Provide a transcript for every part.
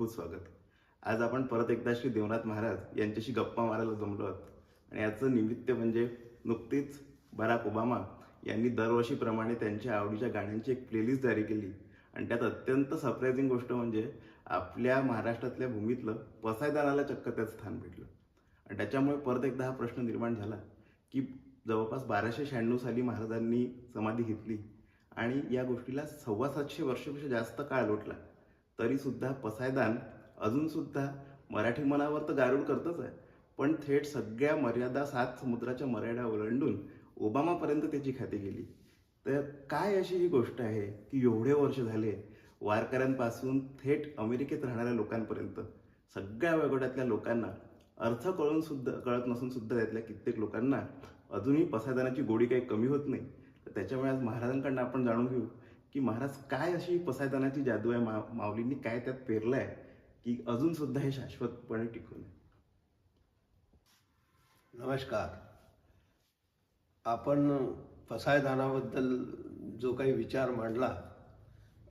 खूप स्वागत. आज आपण परत एकदा श्री देवनाथ महाराज यांच्याशी गप्पा मारायला जमलो आहोत आणि याचं निमित्त म्हणजे नुकतीच बराक ओबामा यांनी दरवर्षीप्रमाणे त्यांच्या आवडीच्या गाण्यांची एक प्लेलिस्ट जारी केली आणि त्यात अत्यंत सरप्राइझिंग गोष्ट म्हणजे आपल्या महाराष्ट्रातल्या भूमीतलं पसायदानाला चक्क त्याचं स्थान भेटलं. आणि त्याच्यामुळे परत एकदा हा प्रश्न निर्माण झाला की जवळपास 1296 साली महाराजांनी समाधी घेतली आणि या गोष्टीला 750 वर्षापेक्षा जास्त काळ लोटला, तरी सुद्धा पसायदान अजून सुद्धा मराठी मनावर तर गारुड करतच आहे, पण थेट सगळ्या मर्यादा 7 समुद्राच्या मर्यादा ओलांडून ओबामापर्यंत त्याची ख्याती गेली. तर काय अशी ही गोष्ट आहे की एवढे वर्ष झाले वारकऱ्यांपासून थेट अमेरिकेत राहणाऱ्या लोकांपर्यंत सगळ्या वयोगटातल्या लोकांना अर्थ कळत नसून सुद्धा त्यातल्या कित्येक लोकांना अजूनही पसायदानाची गोडी काही कमी होत नाही. तर त्याच्यामुळे आज महाराजांकडनं आपण जाणून घेऊ की महाराज काय अशी पसायदानाची जादू आहे, माऊलींनी काय त्यात पेरलंय की अजून सुद्धा हे शाश्वतपणे टिकून आहे. नमस्कार. आपण पसायदानाबद्दल जो काही विचार मांडला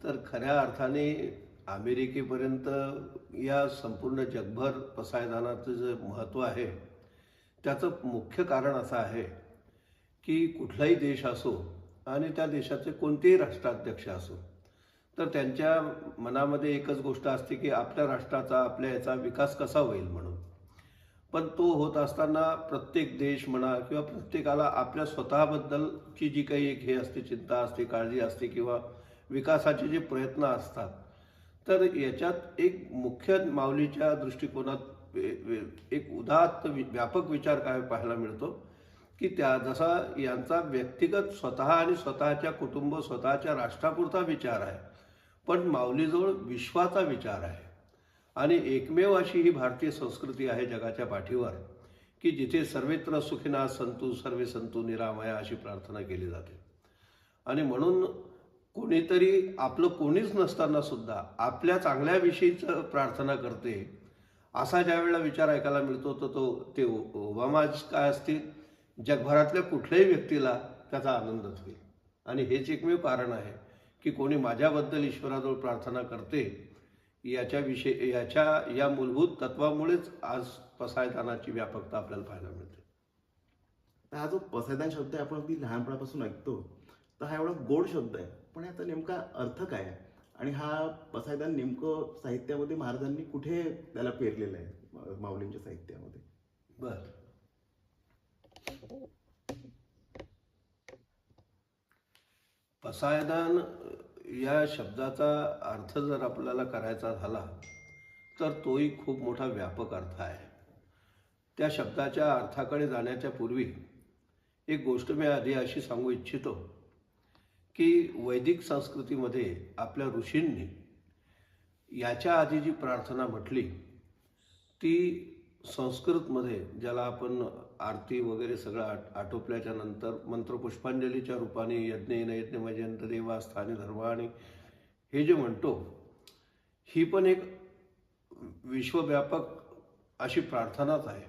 तर खऱ्या अर्थाने अमेरिकेपर्यंत या संपूर्ण जगभर पसायदानाचं जे महत्त्व आहे त्याचं मुख्य कारण असं आहे की कुठलाही देश असो आणि त्या देशाचे कोणतेही राष्ट्राध्यक्ष असो तर त्यांच्या मनामध्ये एकच गोष्ट असते की आपल्या राष्ट्राचा, आपल्या याचा विकास कसा होईल म्हणून. पण तो होत असताना प्रत्येक देश म्हणा किंवा प्रत्येकाला आपल्या स्वतःबद्दलची जी काही एक हे असते, चिंता असते, काळजी असते किंवा विकासाचे जे प्रयत्न असतात, तर याच्यात एक मुख्य माऊलीच्या दृष्टिकोनात एक उदात्त व्यापक विचार काय पाहायला मिळतो की त्या जसा यांचा व्यक्तिगत स्वतः आणि स्वतःच्या कुटुंब, स्वतःच्या राष्ट्रापुरता विचार आहे, पण माऊलीजवळ विश्वाचा विचार आहे. आणि एकमेव अशी ही भारतीय संस्कृती आहे जगाच्या पाठीवर की जिथे सर्वत्र सुखिना संतु सर्वे संतु निरामया अशी प्रार्थना केली जाते. आणि म्हणून कोणीतरी आपलं कोणीच नसताना सुद्धा आपल्या चांगल्याविषयीच प्रार्थना करते असा ज्या वेळेला विचार ऐकायला मिळतो तर ते ओबामा काय असतील, जगभरातल्या कुठल्याही व्यक्तीला त्याचा आनंदच होईल. आणि हेच एकमेव कारण आहे की कोणी माझ्याबद्दल ईश्वराजवळ प्रार्थना करते या मूलभूत तत्वामुळेच आज पसायदानाची व्यापकता आपल्याला पाहायला मिळते. हा जो पसायदान शब्द आहे आपण अगदी लहानपणापासून ऐकतो, तर हा एवढा गोड शब्द आहे, पण याचा नेमका अर्थ काय आहे आणि हा पसायदान नेमकं साहित्यामध्ये महाराजांनी कुठे त्याला पेरलेलं आहे माऊलींच्या साहित्यामध्ये? बर, पसायदान या शब्दाचा अर्थ जर आपल्याला करायचा झाला तर तोही खूप मोठा व्यापक अर्थ आहे. त्या शब्दाच्या अर्थाकडे जाण्याच्या पूर्वी एक गोष्ट मी आधी अशी सांगू इच्छितो की वैदिक संस्कृतीमध्ये आपल्या ऋषींनी याच्या आधी जी प्रार्थना म्हटली ती संस्कृतमध्ये, ज्याला आपण आरती वगैरे सगळं आटोपल्याच्या नंतर मंत्रपुष्पांजलीच्या रूपाने यज्ञेन यज्ञमयजंत देवा स्थानी धर्माणी हे जे म्हणतो, ही पण एक विश्वव्यापक अशी प्रार्थनाच आहे.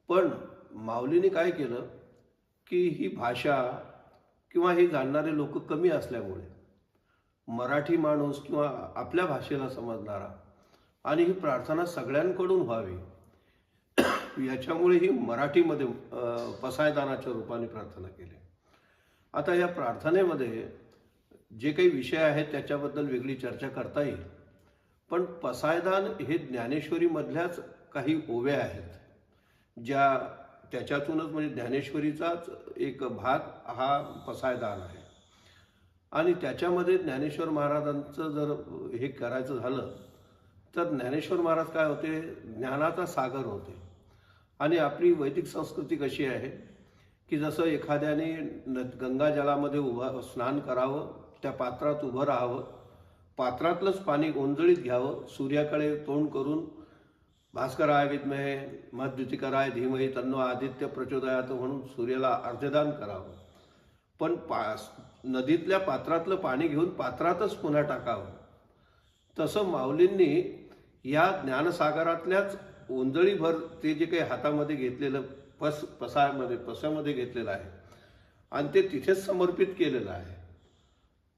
पण माऊलीने काय केलं की ही भाषा किंवा हे जाणणारे लोक कमी असल्यामुळे मराठी माणूस किंवा आपल्या भाषेला समजणारा आणि ही प्रार्थना सगळ्यांकडून व्हावी याच्यामुळे ही मराठीमध्ये पसायदानाच्या रूपाने प्रार्थना केली. आता या प्रार्थनेमध्ये जे काही विषय आहेत त्याच्याबद्दल वेगळी चर्चा करता येईल, पण पसायदान हे ज्ञानेश्वरीमधल्याच काही ओव्या आहेत ज्या त्याच्यातूनच, म्हणजे ज्ञानेश्वरीचाच एक भाग हा पसायदान आहे. आणि त्याच्यामध्ये ज्ञानेश्वर महाराजांचं जर हे करायचं झालं तर ज्ञानेश्वर महाराज काय होते, ज्ञानाचा सागर होते. आणि आपली वैदिक संस्कृती कशी आहे की जसं एखाद्याने गंगाजलामध्ये स्नान करावं, त्या पात्रात उभं राहावं, पात्रातलंच पाणी ओंजळीत घ्यावं, सूर्याकडे तोंड करून भास्कराय विद्महे मद्युतिकराय धीमहि तन्नो आदित्य प्रचोदयात म्हणून सूर्याला अर्ध्यदान करावं, पण नदीतल्या पात्रातलं पाणी घेऊन पात्रातच पुन्हा टाकावं. तसं माऊलींनी या ज्ञानसागरातल्याच ओंजळीभर ते जे काही हातामध्ये घेतलेलं पसामध्ये घेतलेलं आहे आणि ते तिथेच समर्पित केलेलं आहे.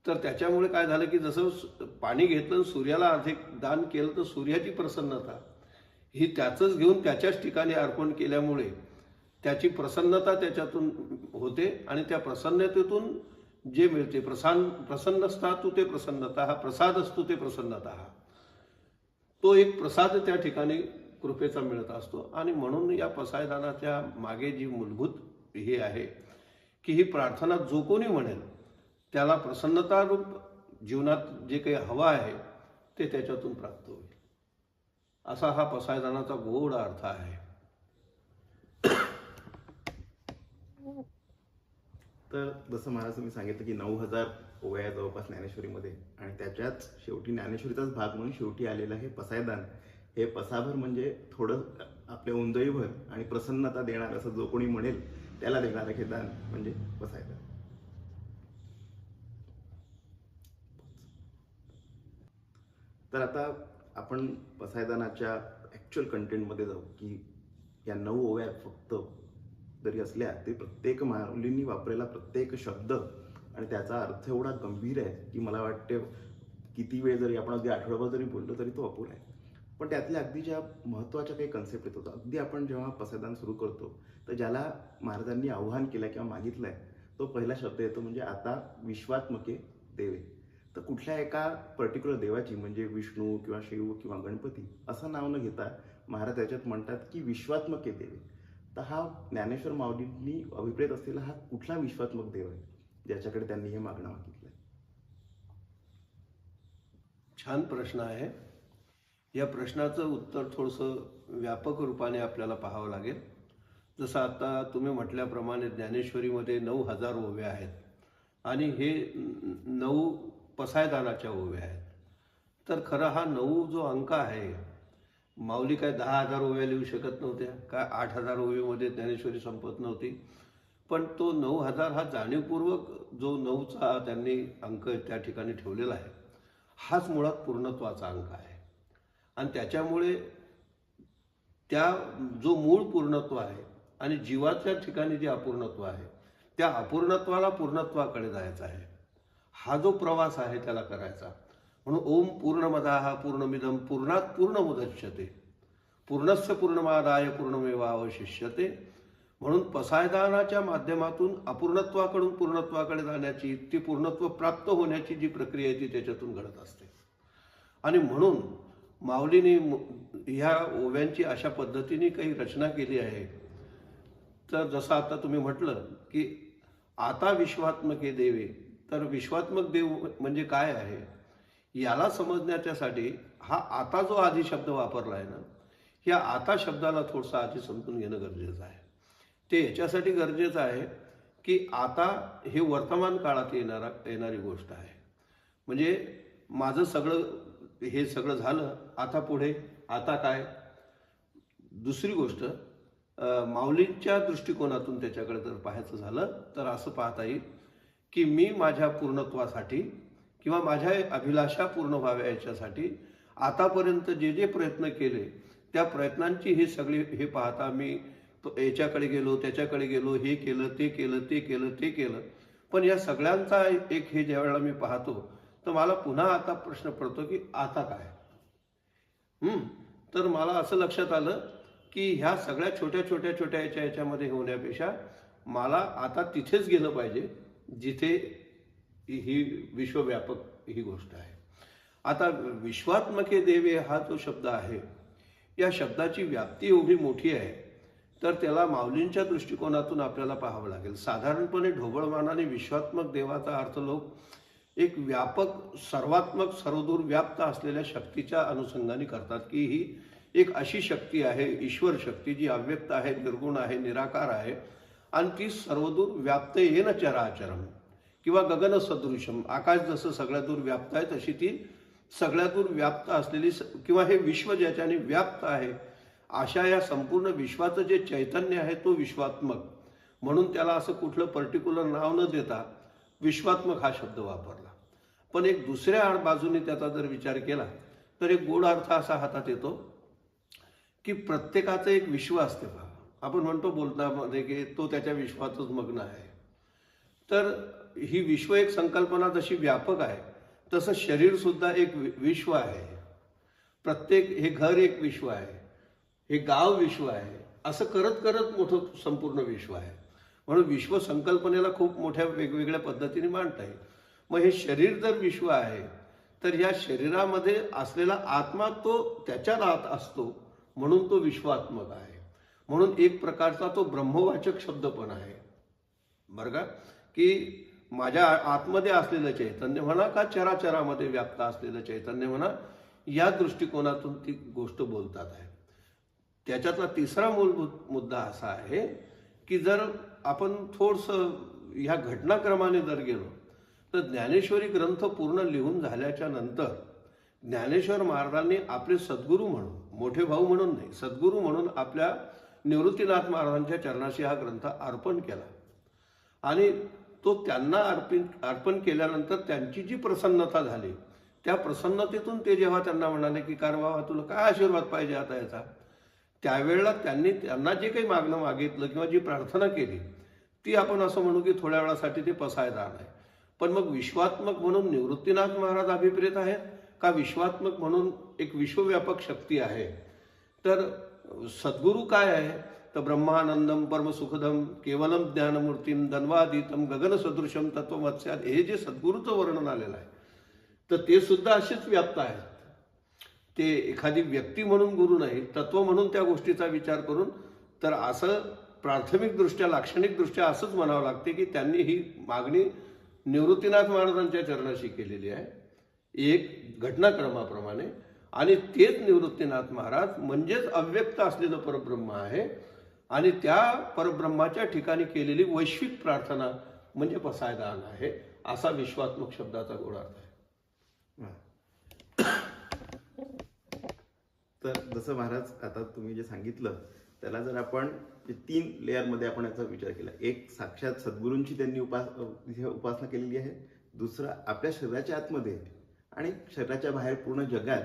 तर त्याच्यामुळे काय झालं की जसं पाणी घेतलं आणि सूर्याला अधिक दान केलं तर सूर्याची प्रसन्नता ही त्याचंच घेऊन त्याच्याच ठिकाणी अर्पण केल्यामुळे त्याची प्रसन्नता त्याच्यातून होते आणि त्या प्रसन्नतेतून जे मिळते प्रसन्न असतो ते प्रसन्नता हा प्रसाद असतो ते प्रसन्नता हा तो एक प्रसाद त्या ठिकाणी कृपेचा मिळत असतो. आणि म्हणून या पसायदानाच्या मागे जी मूलभूत हे आहे की ही प्रार्थना जो कोणी म्हणेल त्याला प्रसन्नता रूप जीवनात जे काही हवं आहे ते त्याच्यातून प्राप्त होईल, असा हा पसायदानाचा गोड अर्थ आहे. तर जसं महाराज तुम्ही सांगितलं की 9,000 ओव्या आहेत जवळपास ज्ञानेश्वरीमध्ये, आणि त्याच्याच शेवटी ज्ञानेश्वरीचाच भाग म्हणून शेवटी आलेलं हे पसायदान. हे पसाभर म्हणजे थोडं आपल्या उंदळीभर आणि प्रसन्नता देणार असं जो कोणी म्हणेल त्याला देणारं हे दान म्हणजे पसायदान. तर आता आपण पसायदानाच्या ॲक्च्युअल कंटेंटमध्ये जाऊ की या 9 ओव्या फक्त जरी असल्या तरी प्रत्येक माऊलींनी वापरलेला प्रत्येक शब्द आणि त्याचा अर्थ एवढा गंभीर आहे की मला वाटते किती वेळ जरी आपण अगदी आठवडाभर जरी बोललो तरी तो अपुरा आहे. पण त्यातल्या अगदी ज्या महत्त्वाच्या काही कन्सेप्ट येत होतं, अगदी आपण जेव्हा पसायदान सुरू करतो तर ज्याला महाराजांनी आव्हान केलं किंवा मागितलं आहे तो पहिला शब्द येतो म्हणजे आता विश्वात्मके देवे. तर कुठल्या एका पर्टिक्युलर देवाची म्हणजे विष्णू किंवा शिव किंवा गणपती असं नाव न घेता महाराज त्याच्यात म्हणतात की विश्वात्मके देवे. तर हा ज्ञानेश्वर माऊलींनी अभिप्रेत असलेला हा कुठला विश्वात्मक देव आहे ज्याच्याकडे त्यांनी हे मागणं मागितलंय? छान प्रश्न आहे. या प्रश्नाचं उत्तर थोडंसं व्यापक रूपाने आपल्याला पाहावं लागेल. जसं आता तुम्ही म्हटल्याप्रमाणे ज्ञानेश्वरीमध्ये 9,000 ओव्या आहेत आणि हे 9 पसायदानाच्या ओव्या आहेत. तर खरं हा 9 जो अंक आहे, माऊली काय 10,000 ओव्या लिहू शकत नव्हत्या काय 8,000 ओव्यामध्ये ज्ञानेश्वरी संपत नव्हती. पण तो 9,000 हा जाणीवपूर्वक जो 9चा त्यांनी अंक त्या ठिकाणी ठेवलेला आहे हाच मुळात पूर्णत्वाचा अंक आहे. आणि त्याच्यामुळे त्या जो मूळ पूर्णत्व आहे आणि जीवाच्या ठिकाणी जे अपूर्णत्व आहे त्या अपूर्णत्वाला पूर्णत्वाकडे जायचं आहे. हा जो प्रवास आहे त्याला करायचा. म्हणून ओम पूर्णमदाः पूर्णमिदं पूर्णात् पूर्णमुदच्यते पूर्णस्य पूर्णमादाय पूर्णमेवावशिष्यते. म्हणून पसायदानाच्या माध्यमातून अपूर्णत्वाकडून पूर्णत्वाकडे जाण्याची, ती पूर्णत्व प्राप्त होण्याची जी प्रक्रिया आहे ती त्याच्यातून घडत असते. आणि म्हणून माऊलीने ह्या ओव्यांची अशा पद्धतीने काही रचना केली आहे. तर जसं आता तुम्ही म्हटलं की आता विश्वात्मके देवे, तर विश्वात्मक देव म्हणजे काय आहे याला समजण्याच्यासाठी हा आता जो आधी शब्द वापरला आहे ना, या आता शब्दाला थोडंसं आधी समजून घेणं गरजेचं आहे. ते याच्यासाठी गरजेचं आहे की आता हे वर्तमान काळात येणारी गोष्ट आहे. म्हणजे माझं हे सगळं झालं, आता पुढे आता काय. दुसरी गोष्ट माऊलींच्या दृष्टिकोनातून त्याच्याकडे जर पाहायचं झालं तर असं पाहता येईल की मी माझ्या पूर्णत्वासाठी किंवा माझ्या अभिलाषा पूर्ण व्हाव्या याच्यासाठी आतापर्यंत जे जे प्रयत्न केले त्या प्रयत्नांची ही सगळी हे पाहता मी याच्याकडे गेलो, त्याच्याकडे गेलो, हे केलं, ते केलं, ते केलं, ते केलं. पण या सगळ्यांचा एक हे ज्यावेळेला मी पाहतो तर मला पुन्हा आता प्रश्न पडतो की आता काय. तर मला असं लक्षात आलं की ह्या सगळ्या छोट्या छोट्या छोट्या याच्यामध्ये होण्यापेक्षा मला आता तिथेच गेलं पाहिजे जिथे ही विश्वव्यापक ही गोष्ट आहे. आता विश्वात्मके देवे हा जो शब्द आहे या शब्दाची व्याप्ती एवढी मोठी आहे तर त्याला माऊलींच्या दृष्टिकोनातून आपल्याला पाहावं लागेल. साधारणपणे ढोबळमानाने विश्वात्मक देवाचा अर्थ लोक एक व्यापक, सर्वात्मक, सर्वदूर व्याप्त असलेल्या शक्तीच्या अनुषंगाने करतात की ही एक अशी शक्ती आहे, ईश्वर शक्ती, जी अव्यक्त आहे, निर्गुण आहे, निराकार आहे आणि ती सर्वदूर व्याप्त येन चराचरम किंवा गगन सदृशम, आकाश जसं सगळ्या दूर व्याप्त आहे तशी ती सगळ्या दूर व्याप्त असलेली किंवा हे विश्व ज्याच्याने व्याप्त आहे अशा या संपूर्ण विश्वाचं जे चैतन्य आहे तो विश्वात्मक. म्हणून त्याला असं कुठलं पर्टिक्युलर नाव न देता विश्वात्मक हा शब्द वापरला. पण एक दुसऱ्या बाजूने त्याचा जर विचार केला तर एक गोड अर्थ असा हातात येतो की प्रत्येकाचं एक विश्व असते. आपण म्हणतो बोलतामध्ये की तो त्याच्या विश्वातच मग्न आहे. तर ही विश्व एक संकल्पना जशी व्यापक आहे तसं शरीर सुद्धा एक विश्व आहे. प्रत्येक हे घर एक विश्व आहे, हे गाव विश्व आहे, असं करत करत मोठं संपूर्ण विश्व आहे. म्हणून विश्व संकल्पनेला खूप मोठ्या वेगवेगळ्या पद्धतीने मांडता येईल. मग हे शरीर जर विश्व आहे तर या शरीरामध्ये असलेला आत्मा तो त्याच्या आत असतो, म्हणून तो विश्वात्मक आहे. म्हणून एक प्रकारचा तो ब्रह्मवाचक शब्द पण आहे. बरं का, की माझ्या आतमध्ये असलेलं चैतन्य म्हणा का चराचरामध्ये व्याप्त असलेलं चैतन्य म्हणा, या दृष्टिकोनातून ती गोष्ट बोलतात आहे. त्याच्यातला तिसरा मूलभूत मुद्दा असा आहे की जर आपण थोडंसं ह्या घटनाक्रमाने जर गेलो तर ज्ञानेश्वरी ग्रंथ पूर्ण लिहून झाल्याच्या नंतर ज्ञानेश्वर महाराजांनी आपले सद्गुरू म्हणून, मोठे भाऊ म्हणून नाही, सद्गुरू म्हणून आपल्या निवृत्तीनाथ महाराजांच्या चरणाशी हा ग्रंथ अर्पण केला. आणि तो त्यांना अर्पण केल्यानंतर त्यांची जी प्रसन्नता झाली, त्या प्रसन्नतेतून ते जेव्हा त्यांना म्हणाले की कार बाबा तुला काय आशीर्वाद पाहिजे आता याचा, त्यावेळेला त्यांना जे काही मागणं मागितलं किंवा जी प्रार्थना केली ती आपण असं म्हणू की थोड्या वेळासाठी ते पसायदान आहे. पण मग विश्वात्मक म्हणून निवृत्तीनाथ महाराज अभिप्रेत आहेत का विश्वात्मक म्हणून एक विश्वव्यापक शक्ती आहे? तर सद्गुरू काय आहे तर ब्रह्मानंदम परमसुखदम केवलम ज्ञानमूर्तीम धन्वादितम गगनसदृशम तत्वमत्स्यात, हे जे सद्गुरूचं वर्णन आलेलं आहे तर ते सुद्धा असेच व्याप्त आहेत. ते एखादी व्यक्ती म्हणून गुरु नाही, तत्व म्हणून त्या गोष्टीचा विचार करून. तर असं प्राथमिकदृष्ट्या लाक्षणिकदृष्ट्या असंच म्हणावं लागते की त्यांनी ही मागणी निवृत्तीनाथ महाराजांच्या चरणाशी केलेली आहे एक घटनाक्रमाप्रमाणे. आणि तेच निवृत्तीनाथ महाराज म्हणजेच अव्यक्त असलेलं परब्रह्म आहे. आणि त्या परब्रह्माच्या ठिकाणी केलेली वैश्विक प्रार्थना म्हणजे पसायदान आहे, असा विश्वात्मक शब्दाचा गोडार्थ आहे. तर जसं महाराज आता तुम्ही जे सांगितलं त्याला जर आपण 3 लेअरमध्ये आपण याचा विचार केला, एक साक्षात सद्गुरूंची त्यांनी उपासना केलेली आहे, दुसरा आपल्या शरीराच्या आतमध्ये आणि शरीराच्या बाहेर पूर्ण जगात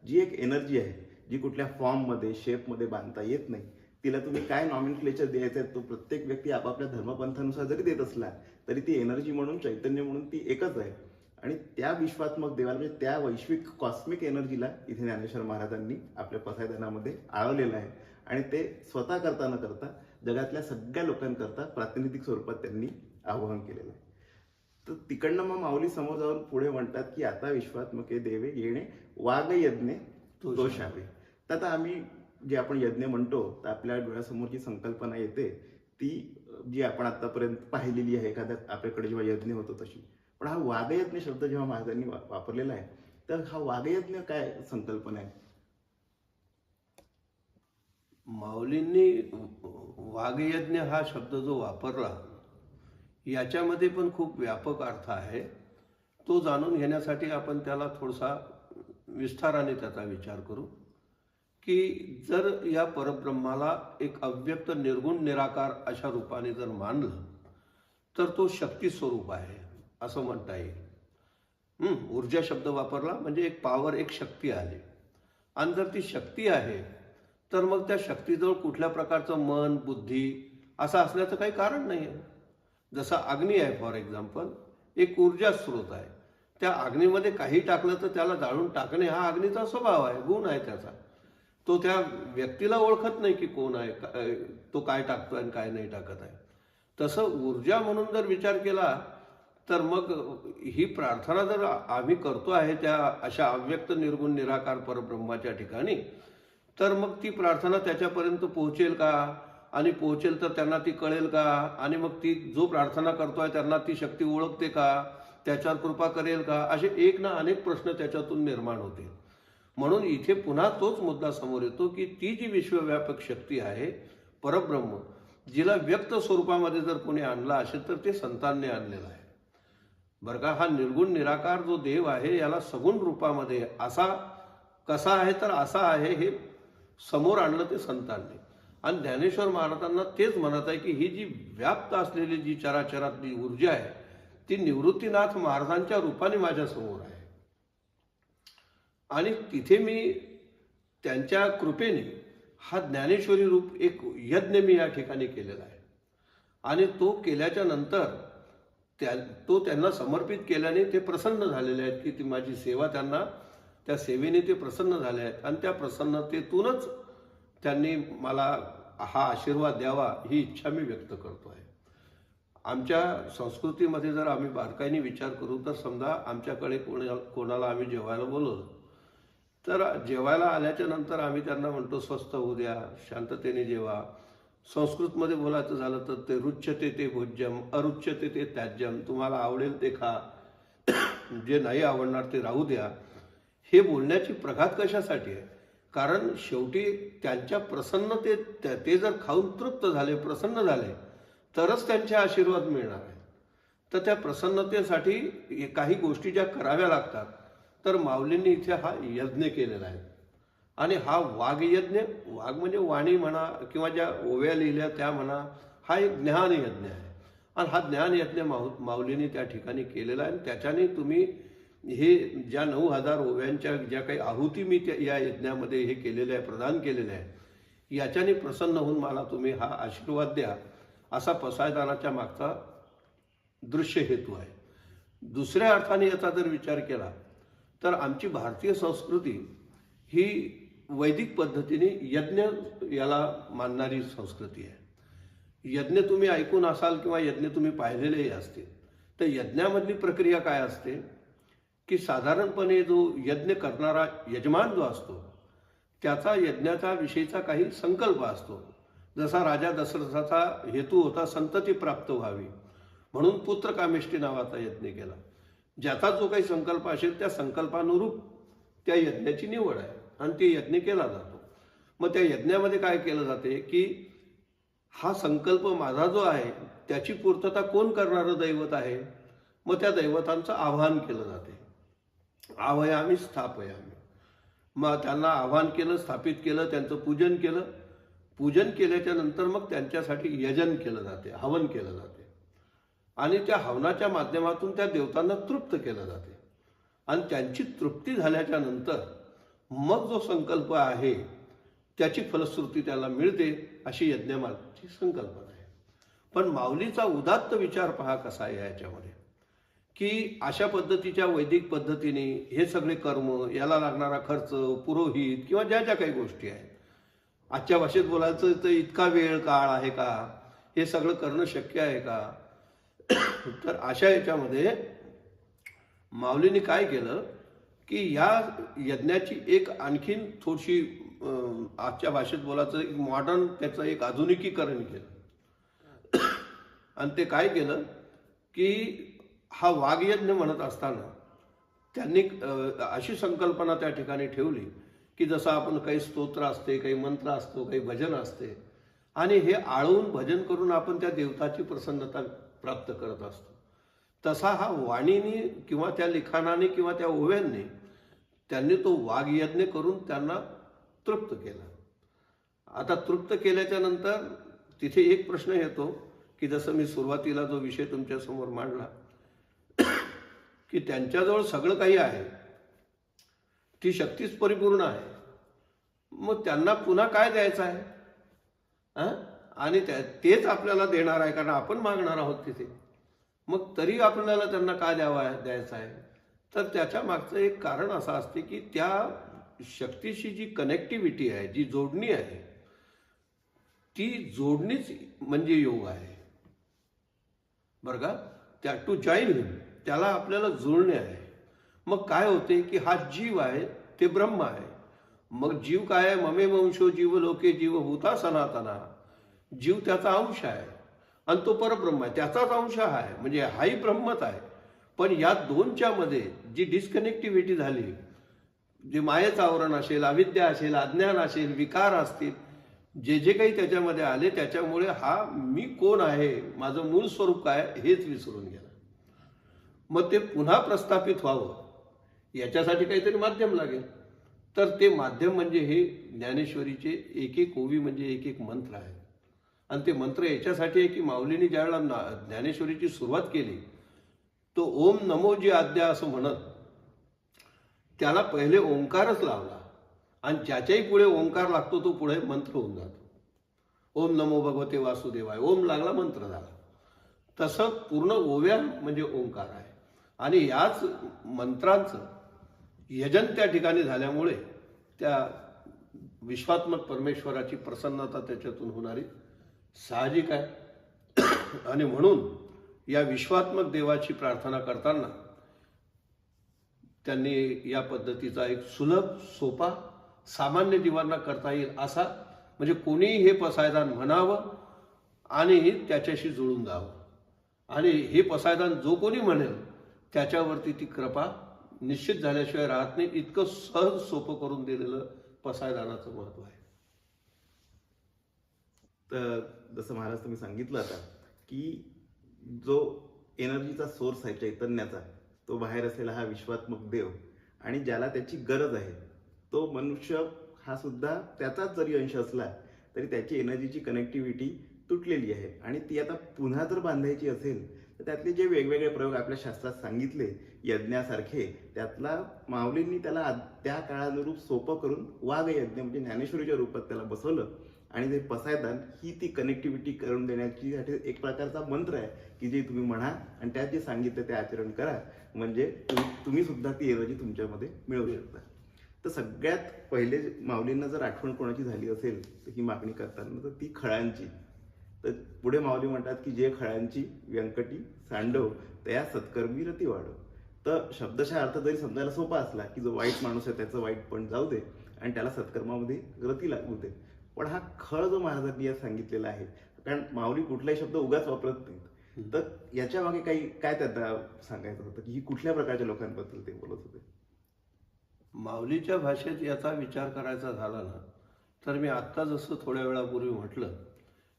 जी एक एनर्जी आहे जी कुठल्या फॉर्ममध्ये शेपमध्ये बांधता येत नाही, तिला तुम्ही काय नॉमेनक्लेचर द्यायचं आहे तो प्रत्येक व्यक्ती आपापल्या धर्मपंथानुसार जरी देत असला तरी ती एनर्जी म्हणून, चैतन्य म्हणून ती एकच आहे. आणि त्या विश्वात्मक देवाला म्हणजे त्या वैश्विक कॉस्मिक एनर्जीला इथे ज्ञानेश्वर महाराजांनी आपल्या पसायदानामध्ये आळवलेलं आहे. आणि ते स्वतः करता न करता जगातल्या सगळ्या लोकांकरता प्रातिनिधिक स्वरूपात त्यांनी आवाहन केलेलं आहे. तर तिकडनं मग माऊली समोर जाऊन पुढे म्हणतात की आता विश्वात्मके देवे येणे वागयज्ञे दोषावे. तर आता आम्ही जे आपण यज्ञ म्हणतो तर आपल्या डोळ्यासमोर जी संकल्पना येते ती जी आपण आतापर्यंत पाहिलेली आहे एखाद्या आपल्याकडे जेव्हा यज्ञ होतो तशी. पण हा वागयज्ञ शब्द जेव्हा महाराजांनी वापरलेला आहे तर हा वागयज्ञ काय संकल्पना आहे? माऊलींनी वागयज्ञ हा शब्द जो वापरला याच्यामध्ये पण खूप व्यापक अर्थ आहे. तो जाणून घेण्यासाठी आपण त्याला थोडासा विस्ताराने त्याचा विचार करू की जर या परब्रह्माला एक अव्यक्त निर्गुण निराकार अशा रूपाने जर मानलं तर तो शक्ती स्वरूप आहे असं म्हणता येईल. ऊर्जा शब्द वापरला म्हणजे एक पॉवर, एक शक्ती आली. आणि जर ती शक्ती आहे तर मग त्या शक्तीजवळ कुठल्या प्रकारचं मन, बुद्धी असं असण्याचं काही कारण नाही आहे. जसा अग्नी आहे फॉर एक्झाम्पल, एक ऊर्जा स्रोत आहे. त्या अग्नीमध्ये काही टाकलं तर त्याला जाळून टाकणे हा अग्नीचा स्वभाव आहे, गुण आहे त्याचा. तो त्या व्यक्तीला ओळखत नाही की कोण आहे, तो काय टाकतोय आणि काय नाही टाकत आहे. तसं ऊर्जा म्हणून जर विचार केला तर मग ही प्रार्थना जर आम्ही करतो आहे त्या अशा अव्यक्त निर्गुण निराकार परब्रह्माच्या ठिकाणी, तर मग ती प्रार्थना त्याच्यापर्यंत पोहोचेल का? आणि पोहोचेल तर त्यांना ती कळेल का? आणि मग ती जो प्रार्थना करतोय त्यांना ती शक्ती ओळखते का? त्याच्यावर कृपा करेल का? असे एक ना अनेक प्रश्न त्याच्यातून निर्माण होते. म्हणून इथे पुन्हा तोच मुद्दा समोर येतो की ती जी विश्वव्यापक शक्ती आहे परब्रह्म, जिला व्यक्त स्वरूपामध्ये जर कोणी आणला असेल तर ते संतांनी आणलेला आहे. बरं का, हा निर्गुण निराकार जो देव आहे याला सगुण रूपामध्ये असा कसा आहे तर असा आहे हे समोर आणलं ते संतांनी. आणि ज्ञानेश्वर महाराजांना तेच म्हणत आहे की ही जी व्याप्त असलेली जी चराचरातली ऊर्जा आहे ती निवृत्तीनाथ महाराजांच्या रूपाने माझ्या समोर आहे. आणि तिथे मी त्यांच्या कृपेने हा ज्ञानेश्वरी रूप एक यज्ञ मी या ठिकाणी केलेला आहे. आणि तो केल्याच्या नंतर तो त्यांना समर्पित केल्याने ते प्रसन्न झालेले आहेत, की ती माझी सेवा त्यांना, त्या सेवेने ते प्रसन्न झाले आहेत आणि त्या प्रसन्नतेतूनच त्यांनी मला हा आशीर्वाद द्यावा ही इच्छा मी व्यक्त करतो आहे. आमच्या संस्कृतीमध्ये जर आम्ही बारकाईने विचार करू तर समजा आमच्याकडे कोणाला आम्ही जेवायला बोलवलं, तर जेवायला आल्याच्या नंतर आम्ही त्यांना म्हणतो स्वस्थ होऊ द्या, शांततेने जेवा. संस्कृतमध्ये बोलायचं झालं तर ते रुच्यते ते भोज्यम, अरुच्यते ते त्याज्यम, तुम्हाला आवडेल ते खा, जे नाही आवडणार ते राहू द्या. हे बोलण्याची प्रघात कशासाठी आहे? कारण शेवटी त्यांच्या प्रसन्नतेत ते जर खाऊन तृप्त झाले, प्रसन्न झाले, तरच त्यांचे आशीर्वाद मिळणार आहे. तर त्या प्रसन्नतेसाठी काही गोष्टी ज्या कराव्या लागतात, तर माऊलींनी इथे हा यज्ञ केलेला आहे. आणि हा वाघयज्ञ, वाघ म्हणजे वाणी म्हणा किंवा ज्या ओव्या लिहिल्या त्या म्हणा, हा एक ज्ञानयज्ञ आहे. आणि हा ज्ञानयज्ञ माऊलींनी त्या ठिकाणी केलेला आहे. आणि त्याच्याने तुम्ही हे ज्या 9,000 ओव्यांच्या ज्या काही आहुती मी या यज्ञामध्ये हे केलेल्या आहे, प्रदान केलेल्या आहे, याच्याने प्रसन्न होऊन मला तुम्ही हा आशीर्वाद द्या, असा पसायदानाच्या मागचा दृश्य हेतू आहे. दुसऱ्या अर्थाने याचा जर विचार केला तर आमची भारतीय संस्कृती ही वैदिक पद्धतीने यज्ञ याला मानणारी संस्कृती आहे. यज्ञ तुम्ही ऐकून असाल किंवा यज्ञ तुम्ही पाहिलेलेही असतील. तर यज्ञामधली प्रक्रिया काय असते की साधारणपणे जो यज्ञ करणारा यजमान जो असतो त्याचा यज्ञाचा विषयीचा काही संकल्प असतो. जसा राजा दशरथाचा हेतू होता संतती प्राप्त व्हावी, म्हणून पुत्रकामेष्टी नावाचा यज्ञ केला. ज्याचा जो काही संकल्प असेल त्या संकल्पानुरूप त्या यज्ञाची निवड आहे आणि ते यज्ञ केला जातो. मग त्या यज्ञामध्ये काय केलं जाते की हा संकल्प माझा जो आहे त्याची पूर्तता कोण करणारं दैवत आहे, मग त्या दैवतांचं आवाहन केलं जाते. आवायामी स्थापयामी. मग त्यांना आवाहन केलं, स्थापित केलं, त्यांचं पूजन केलं. पूजन केल्याच्या नंतर मग त्यांच्यासाठी यजन केलं जाते, हवन केलं जाते. आणि त्या हवनाच्या माध्यमातून त्या देवतांना तृप्त केलं जाते. आणि त्यांची तृप्ती झाल्याच्या नंतर मग जो संकल्प आहे त्याची फलश्रुती त्याला मिळते, अशी यज्ञमाची संकल्पना आहे. पण माऊलीचा उदात्त विचार पहा कसा आहे याच्यामध्ये, की अशा पद्धतीच्या वैदिक पद्धतीने हे सगळे कर्म, याला लागणारा खर्च, पुरोहित किंवा ज्या ज्या काही गोष्टी आहेत, आजच्या भाषेत बोलायचं तर इतका वेळ काळ आहे का, हे सगळं करणं शक्य आहे का? तर अशा याच्यामध्ये माऊलीने काय केलं की या यज्ञाची एक आणखीन थोडीशी आजच्या भाषेत बोलायचं एक मॉडर्न, त्याचं एक आधुनिकीकरण केलं. आणि ते काय केलं की हा वाघयज्ञ म्हणत असताना त्यांनी अशी संकल्पना त्या ठिकाणी ठेवली की जसं आपण काही स्तोत्र असते, काही मंत्र असतो, काही भजन असते, आणि हे आळवून भजन करून आपण त्या देवताची प्रसन्नता प्राप्त करत असतो. तसा हा वाणीने किंवा त्या लिखाणाने किंवा त्या ओव्यांनी त्यांनी तो वाघयज्ञ करून त्यांना तृप्त केला. आता तृप्त केल्याच्या नंतर तिथे एक प्रश्न येतो की जसं मी सुरुवातीला जो विषय तुमच्यासमोर मांडला की त्यांच्याजवळ सगळं काही आहे, ती शक्तीच परिपूर्ण आहे, मग त्यांना पुन्हा काय द्यायचं आहे? आणि तेच आपल्याला देणार आहे कारण आपण मागणार आहोत तिथे. मग तरी आपल्याला त्यांना काय द्यायचं आहे? तर त्याच्या मागचं एक कारण असं असते की त्या शक्तीशी जी कनेक्टिव्हिटी आहे, जी जोडणी आहे, ती जोडणीच म्हणजे योग आहे, बरं का? त्या टू जॉईन हिम, त्याला आपल्याला जुळणे आहे. मग काय होते की हा जीव आहे ते ब्रह्म आहे. मग जीव काय आहे? ममे वंशो जीव लोके जीव भूता सनातना. जीव त्याचा अंश आहे आणि तो परब्रह्म आहे, त्याचाच अंश आहे, म्हणजे हाही ब्रह्मच आहे. पण या दोनच्या मध्ये जी डिस्कनेक्टिव्हिटी झाली, जे मायेचं आवरण असेल, अविद्या असेल, अज्ञान असेल, विकार असतील, जे जे काही त्याच्यामध्ये आले, त्याच्यामुळे हा मी कोण आहे, माझं मूळ स्वरूप काय, हेच विसरून गेला. मग ते पुन्हा प्रस्थापित व्हावं याच्यासाठी काहीतरी माध्यम लागेल. तर ते माध्यम म्हणजे हे ज्ञानेश्वरीचे एक एक ओवी म्हणजे एक एक मंत्र आहे. आणि ते मंत्र याच्यासाठी आहे की माऊलीने ज्यावेळेला ज्ञानेश्वरीची सुरुवात केली तो ओम नमो जी आद्या असं म्हणत त्याला पहिले ओंकारच लावला, आणि ज्याच्याही पुढे ओंकार लागतो तो पुढे मंत्र होऊन जातो. ओम नमो भगवते वासुदेवाय, ओम लागला मंत्र झाला. तसं पूर्ण ओव्या म्हणजे ओंकार आहे. आणि याच मंत्रांचं यजन त्या ठिकाणी झाल्यामुळे त्या विश्वात्मक परमेश्वराची प्रसन्नता त्याच्यातून होणारी साहजिक आहे. आणि म्हणून या विश्वात्मक देवाची प्रार्थना करताना त्यांनी या पद्धतीचा एक सुलभ, सोपा, सामान्य जीवांना करता येईल असा, म्हणजे कोणीही हे पसायदान म्हणावं आणि त्याच्याशी जुळून जावं. आणि हे पसायदान जो कोणी म्हणेल त्याच्यावरती ती कृपा निश्चित झाल्याशिवाय राहत नाही. इतकं सहज सोपं करून दिलेलं पसायदानाचं महत्व आहे. तर जसं महाराज तुम्ही सांगितलं आता की जो एनर्जीचा सोर्स आहे चैतन्याचा, तो बाहेर असलेला हा विश्वात्मक देव, आणि ज्याला त्याची गरज आहे तो मनुष्य हा सुद्धा त्याचाच जरी अंश असला तरी त्याची एनर्जीची कनेक्टिव्हिटी तुटलेली आहे. आणि ती आता पुन्हा जर बांधायची असेल तर त्यातले जे वेगवेगळे प्रयोग आपल्या शास्त्रात सांगितले यज्ञासारखे, त्यातला माऊलींनी त्याला त्या काळानुरूप सोपं करून वाघ यज्ञ म्हणजे ज्ञानेश्वरीच्या रूपात त्याला बसवलं. आणि ते पसायदान ही ती कनेक्टिव्हिटी करून देण्याची एक प्रकारचा मंत्र आहे की जे तुम्ही म्हणा आणि त्यात जे सांगितलं ते आचरण करा, म्हणजे तुम्ही सुद्धा ती एनर्जी तुमच्यामध्ये मिळवू शकता. तर सगळ्यात पहिले माऊलींना जर आठवण कोणाची झाली असेल तर ही मागणी करताना तर ती खळांची. तर पुढे माऊली म्हणतात की जे खळांची व्यंकटी सांडव त्या सत्कर्मी रती वाढव. तर शब्दशः अर्थ जरी समजायला सोपा असला की जो वाईट माणूस आहे त्याचं वाईट पण जाऊ दे आणि त्याला सत्कर्मामध्ये रती लागू दे, पण हा खळ जो महाराजांनी यात सांगितलेला आहे, कारण माऊली कुठलाही शब्द उगाच वापरत नाहीत, तर याच्या मागे काय त्यांना सांगायचं होतं की ही कुठल्या प्रकारच्या लोकांबद्दल ते बोलत होते? माऊलीच्या भाषेत याचा विचार करायचा झाला ना, तर मी आत्ता जसं थोड्या वेळापूर्वी म्हटलं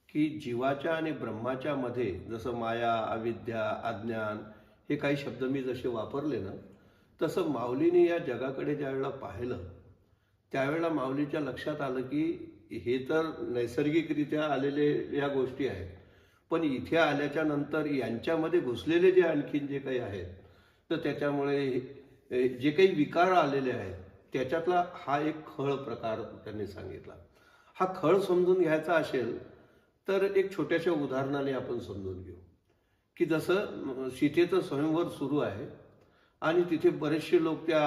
की जीवाच्या आणि ब्रह्माच्या मध्ये जसं माया, अविद्या, अज्ञान हे काही शब्द मी जसे वापरले ना, तसं माऊलीने या जगाकडे ज्या वेळेला पाहिलं त्यावेळेला माऊलीच्या लक्षात आलं की हे तर नैसर्गिकरित्या आलेले या गोष्टी आहेत, पण इथे आल्याच्या नंतर यांच्यामध्ये घुसलेले जे आणखीन जे काही आहेत, तर त्याच्यामुळे जे काही विकार आलेले आहेत त्याच्यातला हा एक खळ प्रकार त्यांनी सांगितला. हा खळ समजून घ्यायचा असेल तर एक छोट्याशा उदाहरणाने आपण समजून घेऊ की जसं सीतेचं स्वयंवर सुरू आहे आणि तिथे बरेचसे लोक त्या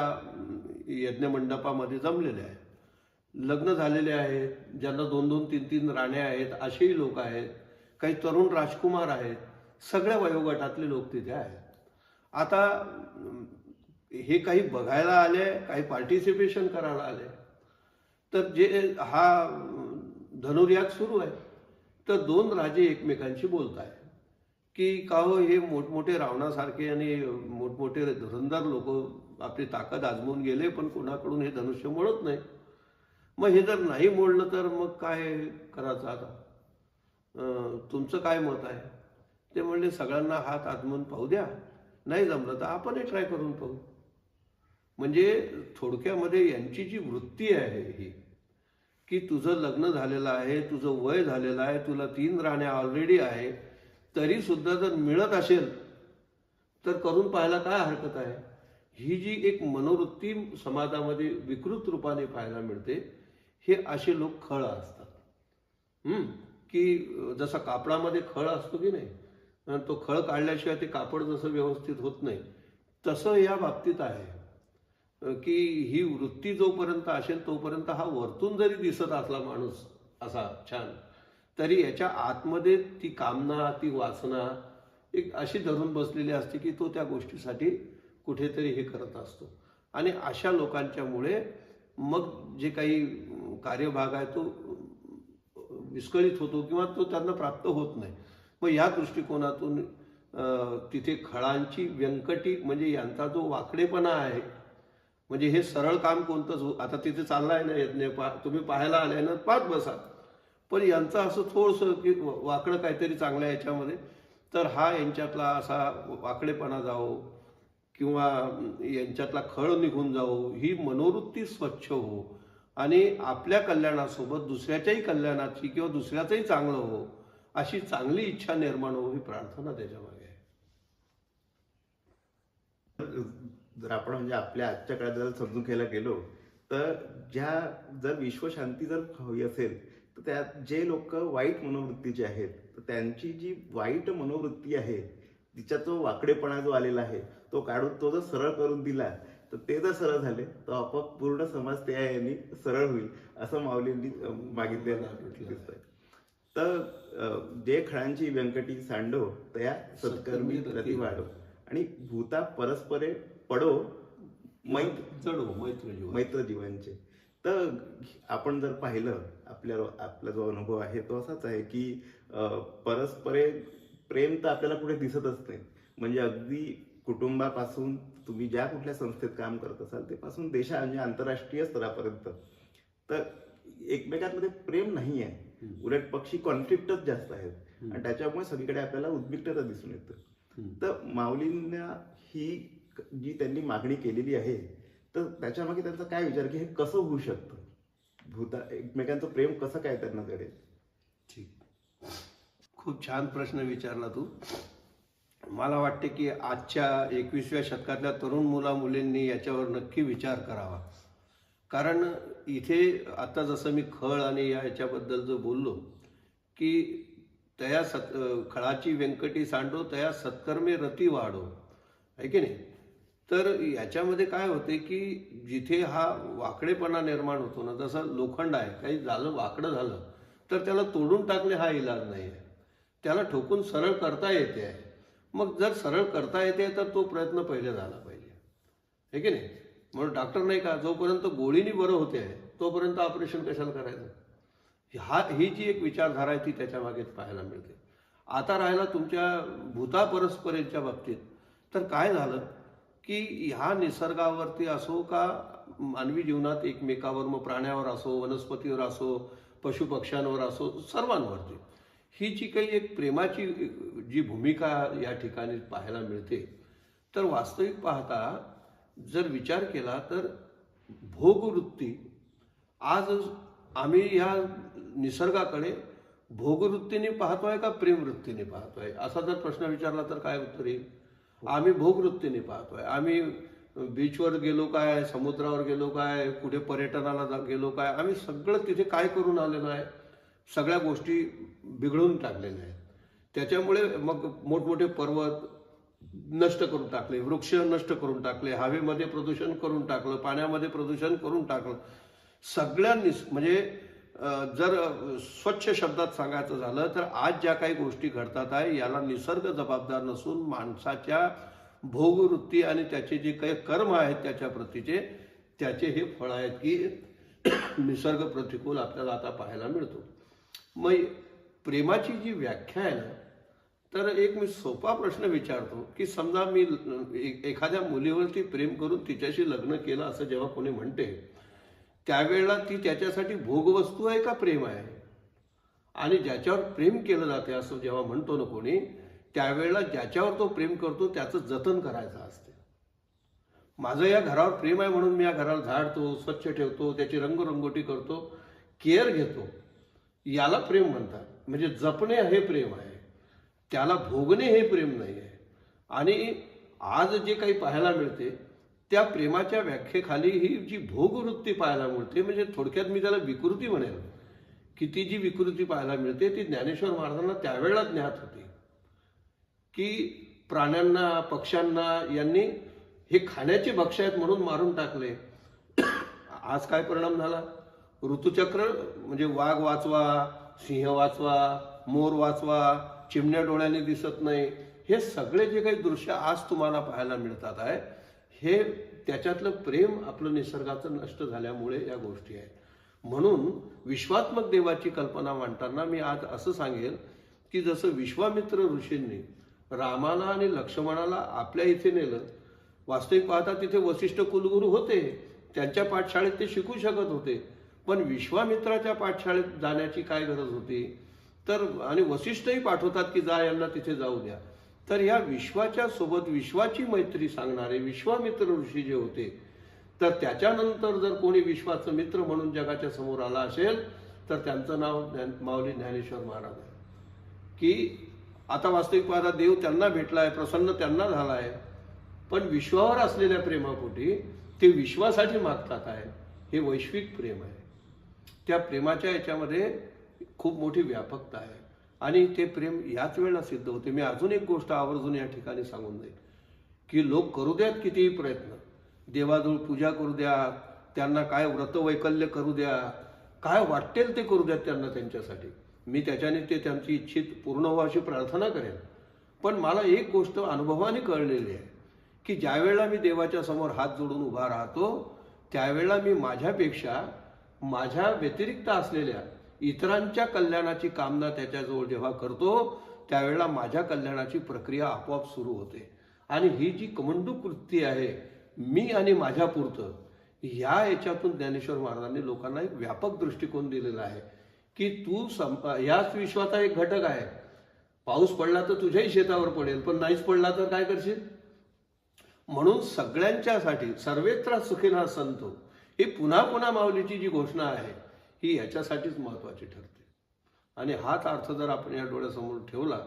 यज्ञमंडपामध्ये जमलेले आहेत, लग्न झालेले आहेत, ज्यांना 2-2, 3-3 राण्या आहेत असेही लोक आहेत, काही तरुण राजकुमार आहेत, सगळ्या वयोगटातले लोक तिथे आहेत. आता हे काही बघायला आले, काही पार्टिसिपेशन करायला आले. तर जे हा धनुर्याग सुरू आहे तर 2 राजे एकमेकांशी बोलत आहेत की का हो हे मोठमोठे रावणासारखे आणि मोठमोठे धुरंधर लोक आपली ताकद आजमून गेले, पण कोणाकडून हे धनुष्य मोडत नाही. मग हे जर नाही मोडलं तर मग काय करायचं आता, तुमचं काय मत आहे? ते म्हणले सगळ्यांना हात आजमून पाहू द्या, नाही जमलं तर आपणही ट्राय करून पाहू. म्हणजे थोडक्यामध्ये यांची जी वृत्ती आहे ही की तुझं लग्न झालेलं आहे, तुझं वय झालेलं आहे, तुला 3 राण्या ऑलरेडी आहे, तरी सुद्धा जर मिळत असेल तर करून पाहायला काय हरकत आहे. ही जी एक मनोवृत्ती समाजामध्ये विकृत रूपाने पाहायला मिळते, हे असे लोक खळ असतात. की जसा कापडामध्ये खळ असतो की नाही, तो खळ काढल्याशिवाय ते कापड जसं व्यवस्थित होत नाही, तसं या बाबतीत आहे की ही वृत्ती जोपर्यंत असेल तोपर्यंत हा वरतून जरी दिसत असला माणूस असा छान, तरी याच्या आतमध्ये ती कामना, ती वासना एक अशी धरून बसलेली असते की तो त्या गोष्टीसाठी कुठेतरी हे करत असतो. आणि अशा लोकांच्यामुळे मग जे काही कार्यभाग आहे तो विस्कळीत होतो किंवा तो त्यांना प्राप्त होत नाही. मग या दृष्टिकोनातून तिथे खळांची व्यंकटी म्हणजे यांचा जो वाकडेपणा आहे, म्हणजे हे सरळ काम कोणतंच आता तिथे चाललाय ना यज्ञ, तुम्ही पाहायला आलाय ना, पाच बसा, पण यांचं असं थोडंसं की वाकडं काहीतरी चांगलं याच्यामध्ये, तर हा यांच्यातला असा वाकडेपणा जाओ किंवा यांच्यातला खळ निघून जाओ, ही मनोवृत्ती स्वच्छ हो आणि आपल्या कल्याणासोबत दुसऱ्याच्याही कल्याणाची किंवा दुसऱ्याचंही चांगलं हो अशी चांगली इच्छा निर्माण हो, ही प्रार्थना त्याच्यामागे आहे. जर आपण म्हणजे आपल्या आजच्या काळात जर समजून घ्यायला गेलो तर जर विश्वशांती जर हवी असेल तर त्यात जे लोक वाईट मनोवृत्तीचे आहेत तर त्यांची जी वाईट मनोवृत्ती आहे तिच्या जो वाकडेपणा जो आलेला आहे तो काढून तो जर सरळ करून दिला तर ते जर सरळ झाले तर आपोआप पूर्ण समाज त्या याने सरळ होईल असं माऊलींनी मागितलेलं दिसतंय. तर जे खळांची व्यंकटी सांडो तया सत्कर्मी प्रति वाढो आणि भूता परस्परे पडो जडो मैत्र मैत्र जीवांचे. तर आपण जर पाहिलं आपला जो अनुभव आहे तो असाच आहे की परस्परे प्रेम तर आपल्याला कुठे दिसतच नाही. म्हणजे अगदी कुटुंबापासून तुम्ही ज्या कुठल्या संस्थेत काम करत असाल ते पासून म्हणजे आंतरराष्ट्रीय स्तरापर्यंत तर एकमेकांमध्ये प्रेम नाही आहे. उलट पक्षी कॉन्फ्लिक्टच जास्त आहेत आणि त्याच्यामुळे सगळीकडे आपल्याला उद्विग्नता दिसून येतं. तर माऊलींना ही जी त्यांनी मागणी केलेली आहे तर त्याच्यामागे त्यांचा काय विचार की हे कसं होऊ शकतं, एकमेकांचं प्रेम कसं काय त्यांना घडेल. ठीक, खूप छान प्रश्न विचारला तू. मला वाटते की आजच्या 21व्या शतकातल्या तरुण मुलींनी याच्यावर नक्की विचार करावा. कारण इथे आता जसं मी खळ आणि याच्याबद्दल जो बोललो की तया खळाची व्यंकटी सांडो तया सत्कर्मे रती वाढो, आहे की नाही. तर याच्यामध्ये काय होते की जिथे हा वाकडेपणा निर्माण होतो ना, जसं लोखंड आहे, काही झालं वाकडं झालं तर त्याला तोडून टाकणे हा इलाज नाही आहे, त्याला ठोकून सरळ करता येते आहे. मग जर सरळ करता येते तर तो प्रयत्न पहिले झाला पाहिजे, आहे की नाही. म्हणून डॉक्टर नाही का जोपर्यंत गोळीने बरं होते आहे तोपर्यंत ऑपरेशन कशाला करायचं, ही जी एक विचारधारा आहे ती त्याच्या मागे पाहायला मिळते. आता राहिला तुमच्या भूता परस्परेच्या बाबतीत, तर काय झालं की ह्या निसर्गावरती असो का मानवी जीवनात एकमेकावर, मग प्राण्यावर असो, वनस्पतीवर असो, पशुपक्ष्यांवर असो, सर्वांवरती ही जी काही एक प्रेमाची जी भूमिका या ठिकाणी पाहायला मिळते, तर वास्तविक पाहता जर विचार केला तर भोगवृत्ती, आज आम्ही ह्या निसर्गाकडे भोगवृत्तीने पाहतोय का प्रेमवृत्तीने पाहतोय, असा जर प्रश्न विचारला तर काय उत्तर येईल. आम्ही भोगवृत्तीने पाहतोय. आम्ही बीचवर गेलो काय, समुद्रावर गेलो काय, कुठे पर्यटनाला गेलो काय, आम्ही सगळं तिथे काय करून आलेलो आहे, सगळ्या गोष्टी बिघडवून टाकलेल्या आहेत. त्याच्यामुळे मग मोठमोठे पर्वत नष्ट करून टाकले, वृक्ष नष्ट करून टाकले, हवेमध्ये प्रदूषण करून टाकलं, पाण्यामध्ये प्रदूषण करून टाकलं. सगळ्यांनी म्हणजे जर स्वच्छ शब्दात सांगायचं झालं तर आज ज्या काही गोष्टी घडतात आहे याला निसर्ग जबाबदार नसून माणसाच्या भोगवृत्ती आणि त्याचे जे काही कर्म आहेत त्याच्या प्रतीचे त्याचे हे फळ आहेत की निसर्ग प्रतिकूल आपल्याला आता पाहायला मिळतो. मग प्रेमाची जी व्याख्या आहे ना, तर एक मी सोपा प्रश्न विचारतो की समजा मी एखाद्या मुलीवरती प्रेम करून तिच्याशी लग्न केलं असं जेव्हा कोणी म्हणते त्यावेळेला ती त्याच्यासाठी भोगवस्तू आहे का प्रेम आहे. आणि ज्याच्यावर प्रेम केलं जाते असं जेव्हा म्हणतो ना कोणी, त्यावेळेला ज्याच्यावर तो प्रेम करतो त्याचं जतन करायचं असते. माझं या घरावर प्रेम आहे म्हणून मी या घराला झाडतो, स्वच्छ ठेवतो, त्याची रंगरंगोटी करतो, केअर घेतो, याला प्रेम म्हणतात. म्हणजे जपणे हे प्रेम आहे, त्याला भोगणे हे प्रेम नाही आहे. आणि आज जे काही पाहायला मिळते त्या प्रेमाच्या व्याख्येखाली ही जी भोगवृत्ती पाहायला मिळते, म्हणजे थोडक्यात मी त्याला विकृती म्हणेल की ती जी विकृती पाहायला मिळते ती ज्ञानेश्वर महाराजांना त्यावेळेला ज्ञात होती की प्राण्यांना, पक्ष्यांना यांनी हे खाण्याचे भक्ष्य आहेत म्हणून मारून टाकले. आज काय परिणाम झाला, ऋतुचक्र म्हणजे वाघ वाचवा, सिंह वाचवा, मोर वाचवा, चिमण्या डोळ्याने दिसत नाही, हे सगळे जे काही दृश्य आज तुम्हाला पाहायला मिळतात आहे हे त्याच्यातलं प्रेम आपलं निसर्गाचं नष्ट झाल्यामुळे या गोष्टी आहेत. म्हणून विश्वात्मक देवाची कल्पना मांडताना मी आज असं सांगेल की जसं विश्वामित्र ऋषींनी रामाला आणि लक्ष्मणाला आपल्या इथे नेलं, वास्तविक पाहता तिथे वसिष्ठ कुलगुरू होते, त्यांच्या पाठशाळेत ते शिकू शकत होते, पण विश्वामित्राच्या पाठशाळेत जाण्याची काय गरज होती. तर आणि वसिष्ठही पाठवतात की जा यांना तिथे जाऊ द्या. तर या विश्वाच्या सोबत विश्वाची मैत्री सांगणारे विश्वामित्र ऋषी जे होते, तर त्याच्यानंतर जर कोणी विश्वाचं मित्र म्हणून जगाच्या समोर आला असेल तर त्यांचं नाव माऊली ज्ञानेश्वर महाराज आहे. की आता वास्तविक पाहता देव त्यांना भेटलाय, प्रसन्न त्यांना झालाय, पण विश्वावर असलेल्या प्रेमापोटी ते विश्वासाठी मागतात आहे. हे वैश्विक प्रेम आहे. त्या प्रेमाच्या याच्यामध्ये खूप मोठी व्यापकता आहे आणि ते प्रेम याच वेळेला सिद्ध होते. मी अजून एक गोष्ट आवर्जून या ठिकाणी सांगून देईन की लोक करू द्यात कितीही प्रयत्न, देवाजवळ पूजा करू द्या, त्यांना काय व्रतवैकल्य करू द्या, काय वाटेल ते करू द्यात त्यांना त्यांच्यासाठी. मी त्याच्याने ते त्यांची इच्छित पूर्ण व्हावी प्रार्थना करेन. पण मला एक गोष्ट अनुभवाने कळलेली आहे की ज्या वेळेला मी देवाच्या समोर हात जोडून उभा राहतो त्यावेळेला मी माझ्यापेक्षा माझ्या व्यतिरिक्त असलेल्या इतरांच्या कल्याणाची कामना त्याच्याजवळ जेव्हा करतो त्यावेळेला माझ्या कल्याणाची प्रक्रिया आपोआप सुरू होते. आणि ही जी कमंडूक वृत्ती आहे, मी आणि माझ्या पुरतं, याच्यातून ज्ञानेश्वर महाराजांनी लोकांना एक व्यापक दृष्टिकोन दिलेला आहे की तू याच विश्वाचा एक घटक आहे. पाऊस पडला तर तुझ्याही शेतावर पडेल, पण नाहीच पडला तर काय करशील. म्हणून सगळ्यांच्यासाठी सर्वेत्र सुखिनः सन्तु ही पुन्हा पुन्हा माऊलीची जी घोषणा आहे ही ह्याच्यासाठीच महत्वाची ठरते. आणि हाच अर्थ जर आपण या डोळ्यासमोर ठेवला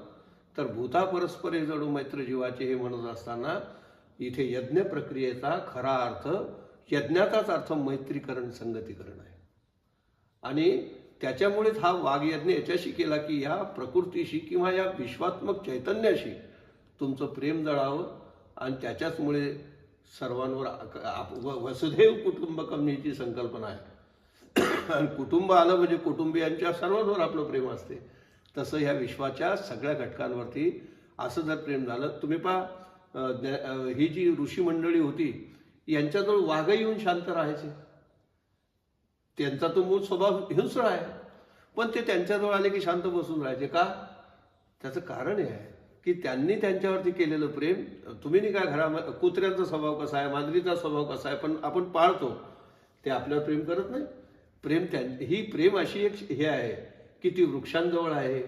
तर भूता परस्परे जडू मैत्र जीवाचे हे म्हणत असताना इथे यज्ञ प्रक्रियेचा खरा अर्थ, यज्ञाचाच अर्थ मैत्रीकरण, संगतीकरण आहे. आणि त्याच्यामुळेच हा वाघयज्ञ याच्याशी केला की या प्रकृतीशी किंवा या विश्वात्मक चैतन्याशी तुमचं प्रेम जळावं आणि त्याच्याचमुळे सर्वांवर वसुधैव कुटुंबकम हीची संकल्पना आहे. आणि कुटुंब आलं म्हणजे कुटुंबियांच्या सर्वांवर आपलं प्रेम असते. तसं ह्या विश्वाच्या सगळ्या घटकांवरती असं जर प्रेम झालं, तुम्ही पहा ही जी ऋषी मंडळी होती यांच्याजवळ वाघ येऊन शांत राहायचे. त्यांचा तो मूळ स्वभाव हिंस्र आहे, पण ते त्यांच्याजवळ आले की शांत बसून राहायचे. का? त्याचं कारण हे आहे की त्यांनी त्यांच्यावरती केलेलं प्रेम, तुम्ही नाही का घरामध्ये कुत्र्यांचा स्वभाव कसा आहे, मांजरीचा स्वभाव कसा आहे, पण आपण पाळतो, ते आपल्यावर प्रेम करत नाही. प्रेम ही प्रेम अशी एक हे आहे की ती वृक्षांजवळ आहे.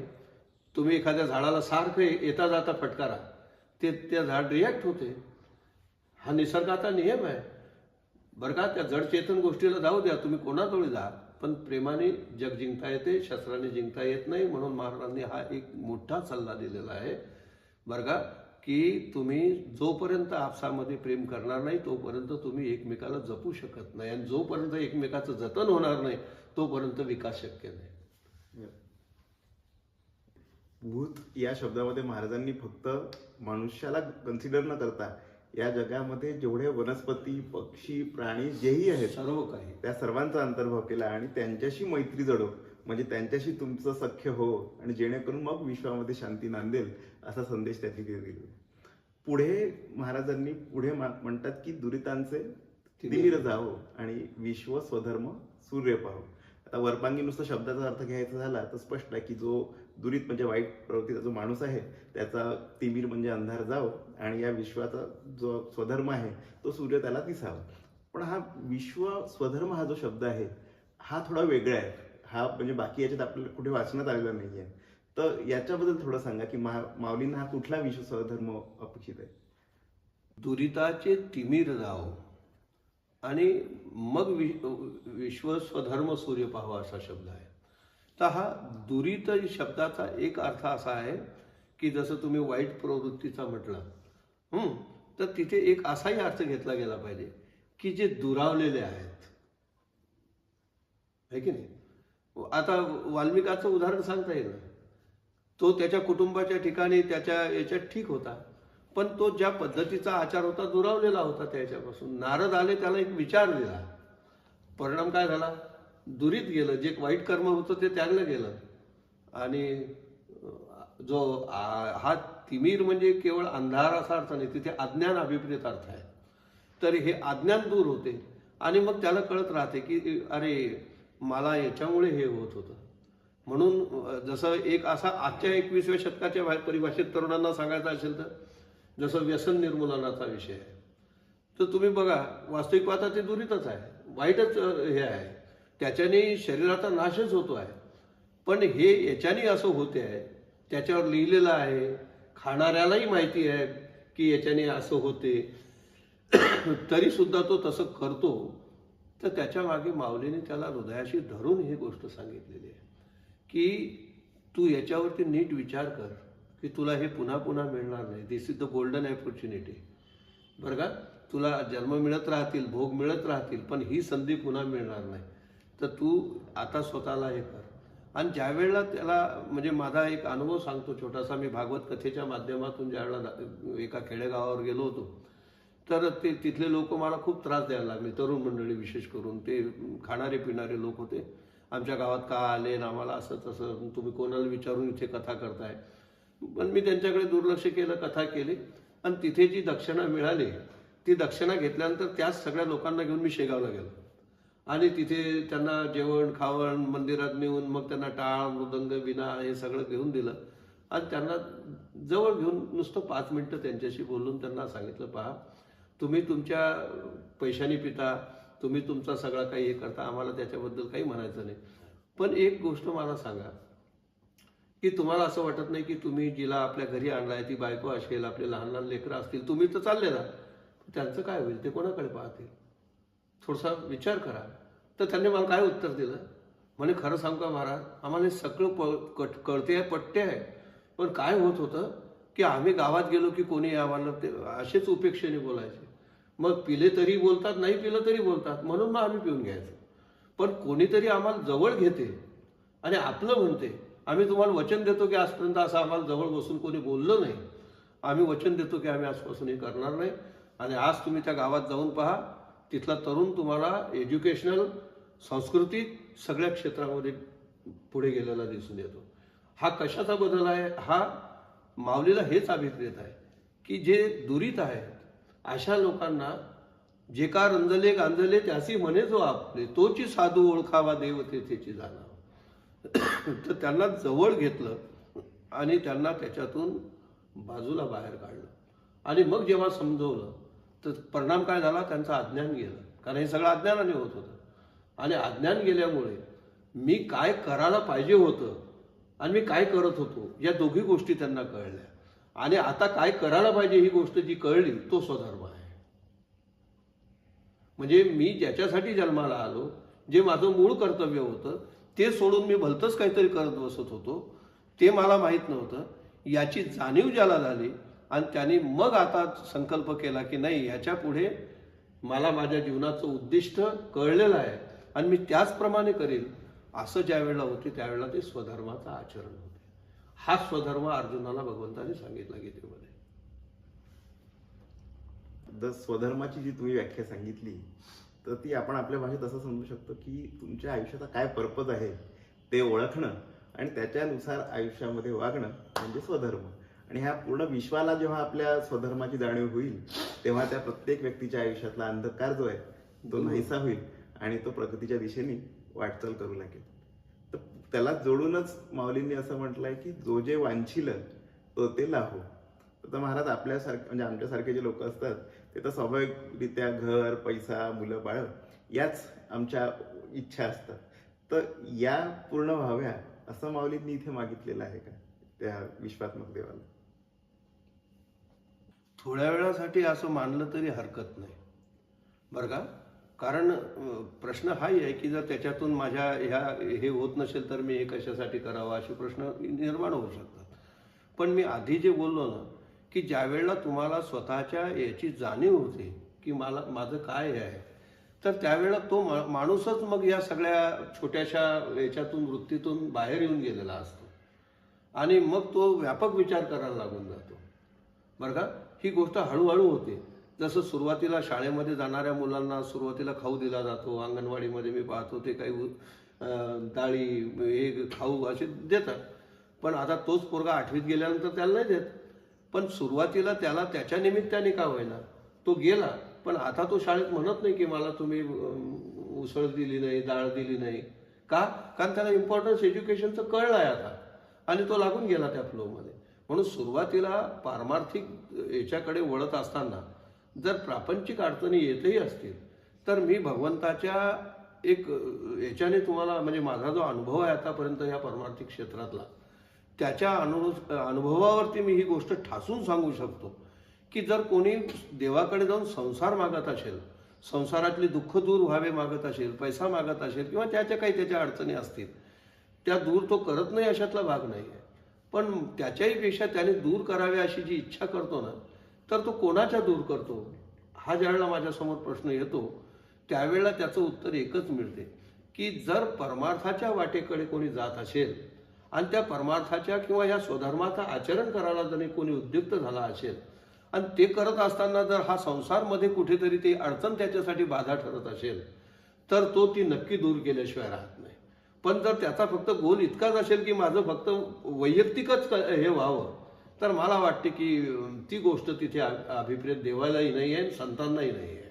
तुम्ही एखाद्या झाडाला सारखं येता जाता फटकारा, त्या झाड रिॲक्ट होते. हा निसर्गाचा नियम आहे बरं का. त्या जडचेतन गोष्टीला जाऊ द्या, तुम्ही कोणाजवळ जा, पण प्रेमाने जग जिंकता येते, शस्त्राने जिंकता येत नाही. म्हणून महाराजांनी हा एक मोठा सल्ला दिलेला आहे बरं का, की तुम्ही जोपर्यंत आपसामध्ये प्रेम करणार नाही तोपर्यंत तुम्ही एकमेकाला जपू शकत नाही. आणि जोपर्यंत एकमेकाचं जतन होणार नाही तोपर्यंत विकास शक्य नाही. भूत या शब्दामध्ये महाराजांनी फक्त मनुष्याला कन्सिडर न करता या जगामध्ये जेवढे वनस्पती, पक्षी, प्राणी जेही आहेत सर्व काही, त्या सर्वांचा अंतर्भाव केला आणि त्यांच्याशी मैत्री जडव, म्हणजे त्यांच्याशी तुमचं सख्य हो आणि जेणेकरून मग विश्वामध्ये शांती नांदेल असा संदेश त्यांनी दिला. पुढे महाराजांनी म्हणतात की दुरितांचे तिमिर जावो आणि विश्व स्वधर्म सूर्य पाहो. आता वरपांगी नुसतं शब्दाचा अर्थ घ्यायचा झाला तर स्पष्ट आहे की जो दुरित म्हणजे वाईट प्रवृत्तीचा जो माणूस आहे त्याचा तिमिर म्हणजे अंधार जावो आणि या विश्वाचा जो स्वधर्म आहे तो सूर्य त्याला दिसावा. पण हा विश्व स्वधर्म हा जो शब्द आहे हा थोडा वेगळा आहे. हा म्हणजे बाकी याच्यात आपल्याला कुठे वाचण्यात आलेला नाहीये. तर याच्याबद्दल थोडं सांगा की माऊलींना हा कुठला विश्व स्वधर्म अपेक्षित आहे. दुरिताचे तिमिर जावो आणि मग विश्व स्वधर्म सूर्य पाहावा असा शब्द आहे. तर हा दुरित शब्दाचा एक अर्थ असा आहे की जसं तुम्ही वाईट प्रवृत्तीचा म्हटला तर तिथे एक असाही अर्थ घेतला गेला पाहिजे की जे दुरावलेले आहेत, है की नाही. आता वाल्मिकाचं उदाहरण सांगता येईल. तो त्याच्या कुटुंबाच्या ठिकाणी त्याच्या याच्यात ठीक होता, पण तो ज्या पद्धतीचा आचार होता दुरावलेला होता त्याच्यापासून. नारद आले, त्याला एक विचार दिला, परिणाम काय झाला, दुरीत गेलं. जे वाईट कर्म होतं ते त्यागलं गेलं. आणि जो हा तिमिर म्हणजे केवळ अंधार असा अर्थ नाही, तिथे अज्ञान अभिप्रेत अर्थ आहे. तर हे अज्ञान दूर होते आणि मग त्याला कळत राहते की अरे मला याच्यामुळे हे होत होतं. म्हणून जसं एक असा आजच्या 21व्या शतकाच्या परिभाषेत तरुणांना सांगायचं असेल तर जसं व्यसन निर्मूलनाचा विषय आहे, तर तुम्ही बघा वास्तविक पाहता ते दुरीतच आहे, वाईटच हे आहे, त्याच्याने शरीराचा नाशच होतो आहे. पण हे याच्याने असं होते आहे, त्याच्यावर लिहिलेलं आहे, खाणाऱ्यालाही माहिती आहे की याच्याने असं होते, तरी सुद्धा तो तसं करतो. तर त्याच्या मागे माऊलीने त्याला हृदयाशी धरून ही गोष्ट सांगितलेली आहे की तू याच्यावरती नीट विचार कर की तुला हे पुन्हा पुन्हा मिळणार नाही. दिस इज द गोल्डन ऑपॉर्च्युनिटी बरं का. तुला जन्म मिळत राहतील, भोग मिळत राहतील, पण ही संधी पुन्हा मिळणार नाही. तर तू आता स्वतःला हे कर. आणि ज्यावेळेला त्याला म्हणजे माझा एक अनुभव सांगतो छोटासा. मी भागवत कथेच्या माध्यमातून ज्यावेळेला एका खेडेगावावर गेलो होतो, तर ते तिथले लोक मला खूप त्रास द्यायला लागले. तरुण मंडळी विशेष करून, ते खाणारे पिणारे लोक होते. आमच्या गावात का आले ना, आम्हाला असं तसं, तुम्ही कोणाला विचारून इथे कथा करताय. पण मी त्यांच्याकडे दुर्लक्ष केलं, कथा केली, आणि तिथे जी दक्षिणा मिळाली ती दक्षिणा घेतल्यानंतर त्याच सगळ्या लोकांना घेऊन मी शेगावला गेलो. आणि तिथे त्यांना जेवण खावण मंदिरात नेऊन मग त्यांना टाळ मृदंग विना हे सगळं घेऊन दिलं. आणि त्यांना जवळ घेऊन नुसतं 5 मिनिटं त्यांच्याशी बोलून त्यांना सांगितलं, पहा तुम्ही तुमच्या पैशाने पिता, तुम्ही तुमचा सगळा काही हे करता, आम्हाला त्याच्याबद्दल काही म्हणायचं नाही. पण एक गोष्ट मला सांगा, की तुम्हाला असं वाटत नाही की तुम्ही जिला आपल्या घरी आणलाय ती बायको असेल, आपले लहान लहान लेकरं असतील, तुम्ही तर चालले ना, त्यांचं काय होईल, ते कोणाकडे पाहतील, थोडासा विचार करा. तर त्यांनी मला काय उत्तर दिलं, म्हणे खरं सांगू का महाराज, आम्हाला हे सगळं कळते आहे, पट्टे आहे, पण काय होत होतं की आम्ही गावात गेलो की कोणी आम्हाला ते असेच उपेक्षेने बोलायचे. मग पिले तरी बोलतात, नाही पिलं तरी बोलतात, म्हणून मग आम्ही पिऊन घ्यायचो. पण कोणीतरी आम्हाला जवळ घेते आणि आपलं म्हणते, आम्ही तुम्हाला वचन देतो की आजपर्यंत असं आम्हाला जवळ बसून कोणी बोललं नाही, आम्ही वचन देतो की आम्ही आजपासून हे करणार नाही. आणि आज तुम्ही त्या गावात जाऊन पहा, तिथला तरुण तुम्हाला एज्युकेशनल, सांस्कृतिक सगळ्या क्षेत्रामध्ये पुढे गेलेला दिसून येतो. हा कशाचा बदल आहे? हा माऊलीला हेच अभिप्रेत आहे की जे दुरीत आहेत अशा लोकांना, जे का रंजले गांजले त्यासी म्हणे जो आपले, तोची साधू ओळखावा देव तेथेची जाणावं. तर त्यांना जवळ घेतलं आणि त्यांना त्याच्यातून बाजूला बाहेर काढलं. आणि मग जेव्हा समजवलं तर परिणाम काय झाला, त्यांचं अज्ञान गेलं. कारण हे सगळं अज्ञानाने होत होतं. आणि अज्ञान गेल्यामुळे मी काय करायला पाहिजे होतं आणि मी काय करत होतो या दोघी गोष्टी त्यांना कळल्या. आणि आता काय करायला पाहिजे ही गोष्ट जी कळली, तो स्वधर्म आहे. म्हणजे मी ज्याच्यासाठी जन्माला आलो, जे माझं मूळ कर्तव्य होतं ते सोडून मी भलतंच काहीतरी करत बसत होतो, ते मला माहीत नव्हतं. याची जाणीव ज्याला झाली आणि त्याने मग आता संकल्प केला की नाही, ह्याच्या पुढे मला माझ्या जीवनाचं उद्दिष्ट कळलेलं आहे आणि मी त्याचप्रमाणे करेल, असं ज्या वेळेला होते त्यावेळेला ते स्वधर्माचं आचरण होते. हा स्वधर्म अर्जुनाला भगवंताने सांगितला गीतेमध्ये. स्वधर्माची जी तुम्ही व्याख्या सांगितली, तर ती आपण आपल्या भाषेत असं समजू शकतो की तुमच्या आयुष्याचा काय पर्पज आहे ते ओळखणं आणि त्याच्यानुसार आयुष्यामध्ये वागणं म्हणजे स्वधर्म. आणि ह्या पूर्ण विश्वाला जेव्हा आपल्या स्वधर्माची जाणीव होईल, तेव्हा त्या प्रत्येक व्यक्तीच्या आयुष्यातला अंधकार जो आहे तो नाहीसा होईल आणि तो प्रगतीच्या दिशेने वाटचाल करू लागेल. तर त्याला जोडूनच माऊलींनी असं म्हटलंय की जो जे वांछील तो ते लाहो. तर महाराज आपल्यासारखे म्हणजे आमच्यासारखे जे लोक असतात ते तर स्वाभाविकरित्या घर, पैसा, मुलं बाळ याच आमच्या इच्छा असतात. तर या पूर्ण व्हाव्या असं माऊलींनी इथे मागितलेलं आहे का त्या विश्वात्मक देवाला? थोड्या वेळासाठी असं मानलं तरी हरकत नाही बरं का. कारण प्रश्न हाही आहे की जर त्याच्यातून माझ्या हे होत नसेल तर मी हे कशासाठी करावं, असे प्रश्न निर्माण होऊ शकतात. पण मी आधी जे बोललो ना की ज्या वेळेला तुम्हाला स्वतःच्या याची जाणीव होते की माझं काय आहे, तर त्यावेळेला तो माणूसच मग या सगळ्या छोट्याशा याच्यातून वृत्तीतून बाहेर येऊन गेलेला असतो आणि मग तो व्यापक विचार करायला लागून जातो बरं का. ही गोष्ट हळूहळू होते. जसं सुरुवातीला शाळेमध्ये जाणाऱ्या मुलांना सुरुवातीला खाऊ दिला जातो, अंगणवाडीमध्ये मी पाहतो ते काही डाळी हे खाऊ असे देतात. पण आता तोच पोरगा 8वीत गेल्यानंतर त्याला नाही देत. पण सुरुवातीला त्याला त्याच्या निमित्ताने का होईना तो गेला, पण आता तो शाळेत म्हणत नाही की मला तुम्ही उसळ दिली नाही, डाळ दिली नाही. का? कारण त्याला इम्पॉर्टन्स एज्युकेशनचं कळलं आहे आता आणि तो लागून गेला त्या फ्लोमध्ये. म्हणून सुरुवातीला पारमार्थिक याच्याकडे वळत असताना जर प्रापंचिक अडचणी येतही असतील तर मी भगवंताच्या एक याच्याने तुम्हाला म्हणजे माझा जो अनुभव आहे आतापर्यंत या पारमार्थिक क्षेत्रातला, त्याच्या अनुभवावरती मी ही गोष्ट ठासून सांगू शकतो की जर कोणी देवाकडे जाऊन संसार मागत असेल, संसारातली दुःख दूर व्हावे मागत असेल, पैसा मागत असेल किंवा त्याच्या काही त्याच्या अडचणी असतील, त्या दूर तो करत नाही अशातला भाग नाही आहे. पण त्याच्याही पेक्षा त्याने दूर करावे अशी जी इच्छा करतो ना, तर तो कोणाच्या दूर करतो हा ज्यावेळेला माझ्यासमोर प्रश्न येतो त्यावेळेला त्याचं उत्तर एकच मिळते की जर परमार्थाच्या वाटेकडे कोणी जात असेल आणि त्या परमार्थाच्या किंवा या स्वधर्माचं आचरण करायला जर कोणी उद्युक्त झाला असेल आणि ते करत असताना जर हा संसारमध्ये कुठेतरी ती अडचण त्याच्यासाठी बाधा ठरत असेल तर तो ती नक्की दूर केल्याशिवाय राहत नाही. पण जर त्याचा फक्त गोल इतकाच असेल की माझं फक्त वैयक्तिकच हे व्हावं तर मला वाटते की ती गोष्ट तिथे अभिप्रेत देवालाही नाही आहे संतांनाही नाही आहे.